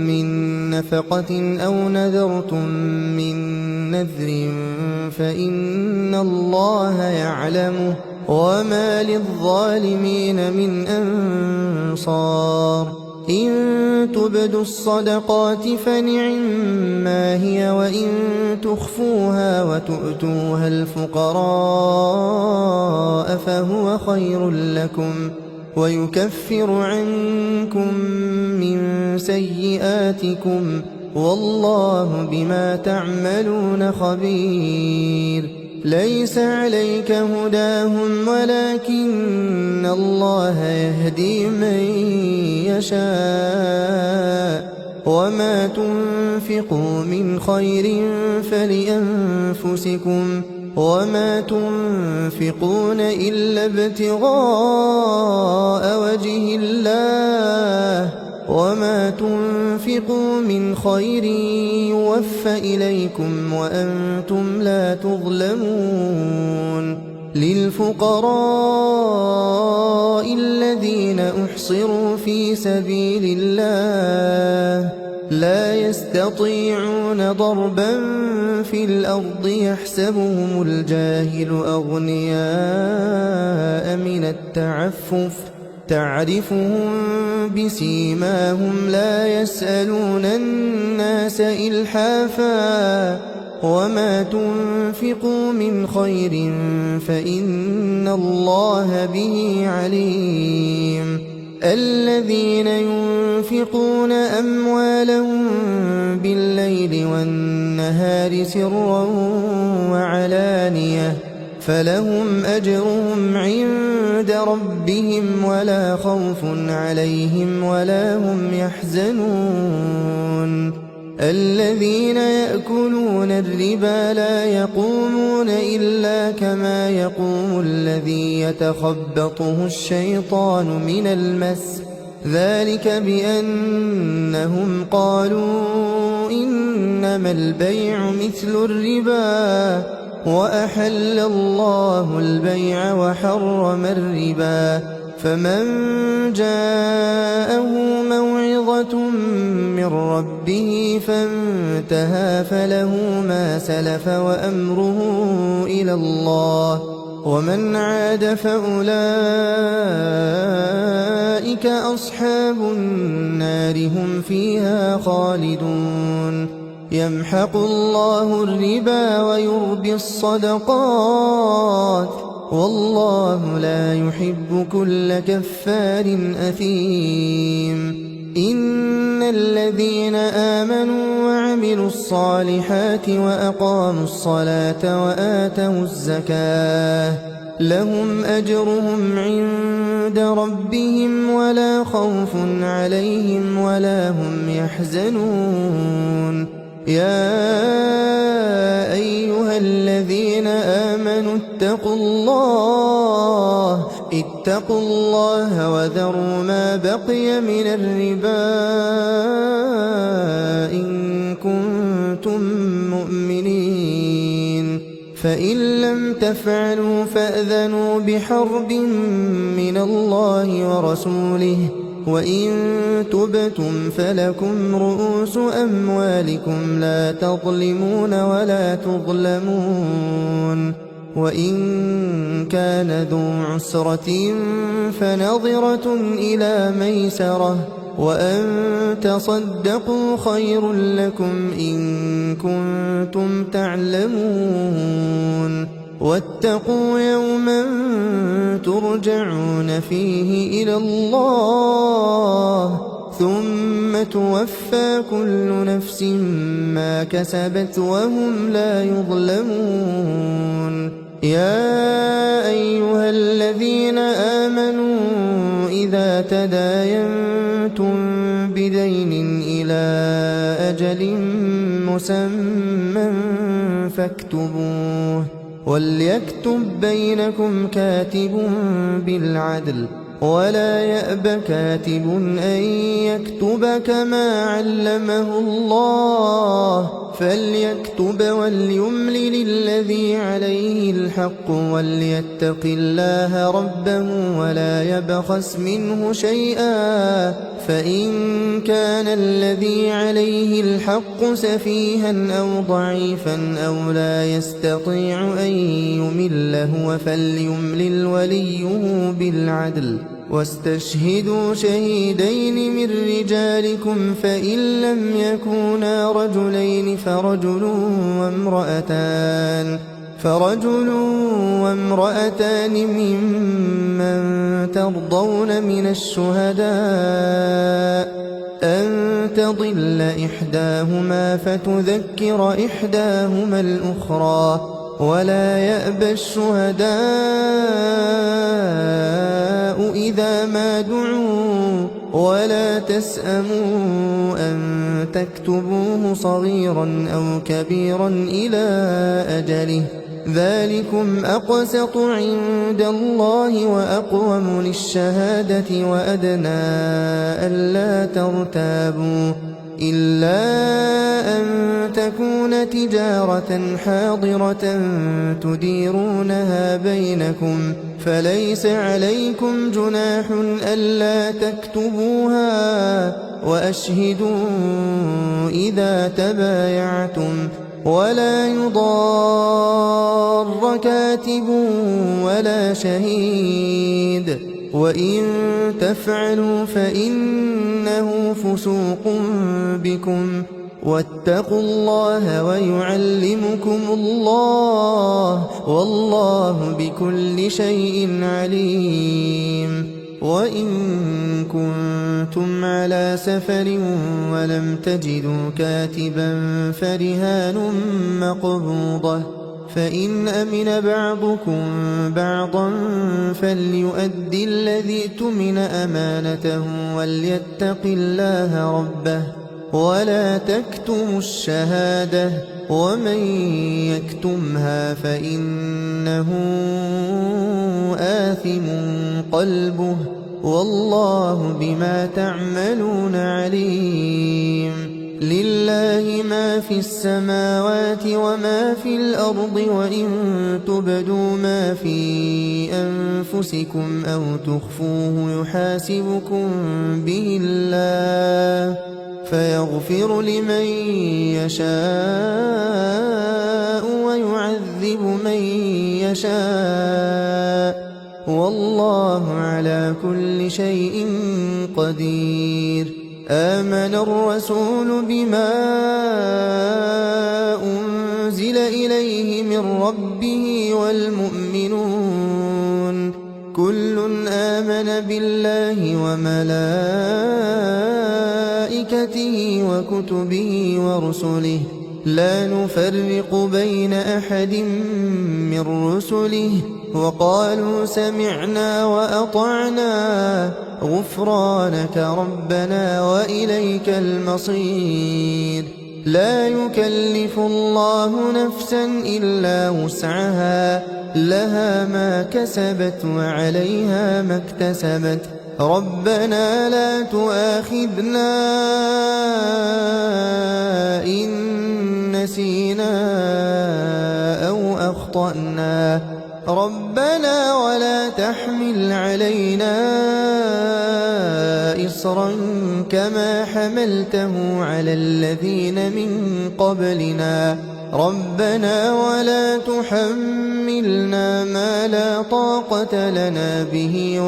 من نفقة أو نذرتم من نذر فإن الله يعلمه وما للظالمين من أنصار إن تبدوا الصدقات فنعما هي وإن تخفوها وتؤتوها الفقراء فهو خير لكم ويكفر عنكم من سيئاتكم والله بما تعملون خبير ليس عليك هداهم ولكن الله يهدي من يشاء وما تنفقوا من خير فلأنفسكم وما تنفقون إلا ابتغاء وجه الله وما تنفقوا من خير يوفى إليكم وأنتم لا تظلمون للفقراء الذين أحصروا في سبيل الله لا يستطيعون ضربا في الأرض يحسبهم الجاهل أغنياء من التعفف تعرفهم بسيماهم لا يسألون الناس إلحافا وما تنفقوا من خير فإن الله به عليم الذين ينفقون أموالهم بالليل والنهار سرا وعلانية فلهم أجرهم عند ربهم ولا خوف عليهم ولا هم يحزنون الذين يأكلون الربا لا يقومون إلا كما يقوم الذي يتخبطه الشيطان من المس ذلك بأنهم قالوا إنما البيع مثل الربا وأحل الله البيع وحرم الربا فمن جاءه موعظة من ربه فانتهى فله ما سلف وأمره إلى الله ومن عاد فأولئك أصحاب النار هم فيها خالدون يمحق الله الربا ويربي الصدقات والله لا يحب كل كفار أثيم إن الذين آمنوا وعملوا الصالحات وأقاموا الصلاة وآتوا الزكاة لهم أجرهم عند ربهم ولا خوف عليهم ولا هم يحزنون يا أيها الذين آمنوا اتقوا الله وذروا ما بقي من الربا إن كنتم مؤمنين فإن لم تفعلوا فأذنوا بحرب من الله ورسوله وإن تبتم فلكم رؤوس أموالكم لا تظلمون ولا تظلمون وإن كان ذو عسرة فنظرة إلى ميسرة وأن تصدقوا خير لكم إن كنتم تعلمون واتقوا يوما ترجعون فيه إلى الله ثم توفى كل نفس ما كسبت وهم لا يظلمون يا أيها الذين آمنوا إذا تداينتم بدين إلى أجل مسمى فاكتبوه وليكتب بينكم كاتب بالعدل ولا يأب كاتب أن يكتب كما علمه الله فليكتب وليملل الذي عليه الحق وليتق الله ربه ولا يبخس منه شيئا، فإن كان الذي عليه الحق سفيها أو ضعيفا أو لا يستطيع أن يمل هو فليملل وليه بالعدل، واستشهدوا شهيدين من رجالكم فإن لم يكونا رجلين فرجل وامرأتان ممن ترضون من الشهداء أن تضل إحداهما فتذكر إحداهما الأخرى، ولا يأبى الشهداء إذا ما دعوا، ولا تسأموا أن تكتبوه صغيرا أو كبيرا إلى أجله، ذلكم أقسط عند الله وأقوم للشهادة وأدنى ألا ترتابوا، إلا أن تكون تجارة حاضرة تديرونها بينكم فليس عليكم جناح ألا تكتبوها، وأشهدوا إذا تبايعتم، ولا يضار كاتب ولا شهيد، وإن تفعلوا فإنه فسوق بكم، واتقوا الله ويعلمكم الله والله بكل شيء عليم. وإن كنتم على سفر ولم تجدوا كاتبا فرهان مقبوضة، فإن أمن بعضكم بعضا فليؤدي الذي اؤتمن أمانته وليتق الله ربه ولا تكتموا الشهادة، ومن يكتمها فإنه آثم قلبه والله بما تعملون عليم. لله ما في السماوات وما في الأرض، وإن تبدوا ما في أنفسكم أو تخفوه يحاسبكم به الله فيغفر لمن يشاء ويعذب من يشاء، والله على كل شيء قدير. آمن الرسول بما أنزل إليه من ربه والمؤمنون كل آمن بالله وملائكته وكتبه ورسله لا نفرق بين أحد من رسله، وقالوا سمعنا وأطعنا غفرانك ربنا وإليك المصير. لا يكلف الله نفسا إلا وسعها، لها ما كسبت وعليها ما اكتسبت. ربنا لا تؤاخذنا إن نسينا أو أخطأنا، ربنا ولا تحمل علينا إصرا كما حملته على الذين من قبلنا، ربنا ولا تحملنا ما لا طاقة لنا به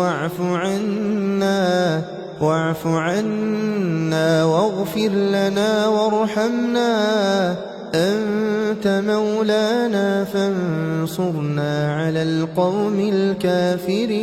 واعف عنا واغفر لنا وارحمنا، أنت مولانا فانصرنا على القوم الكافرين.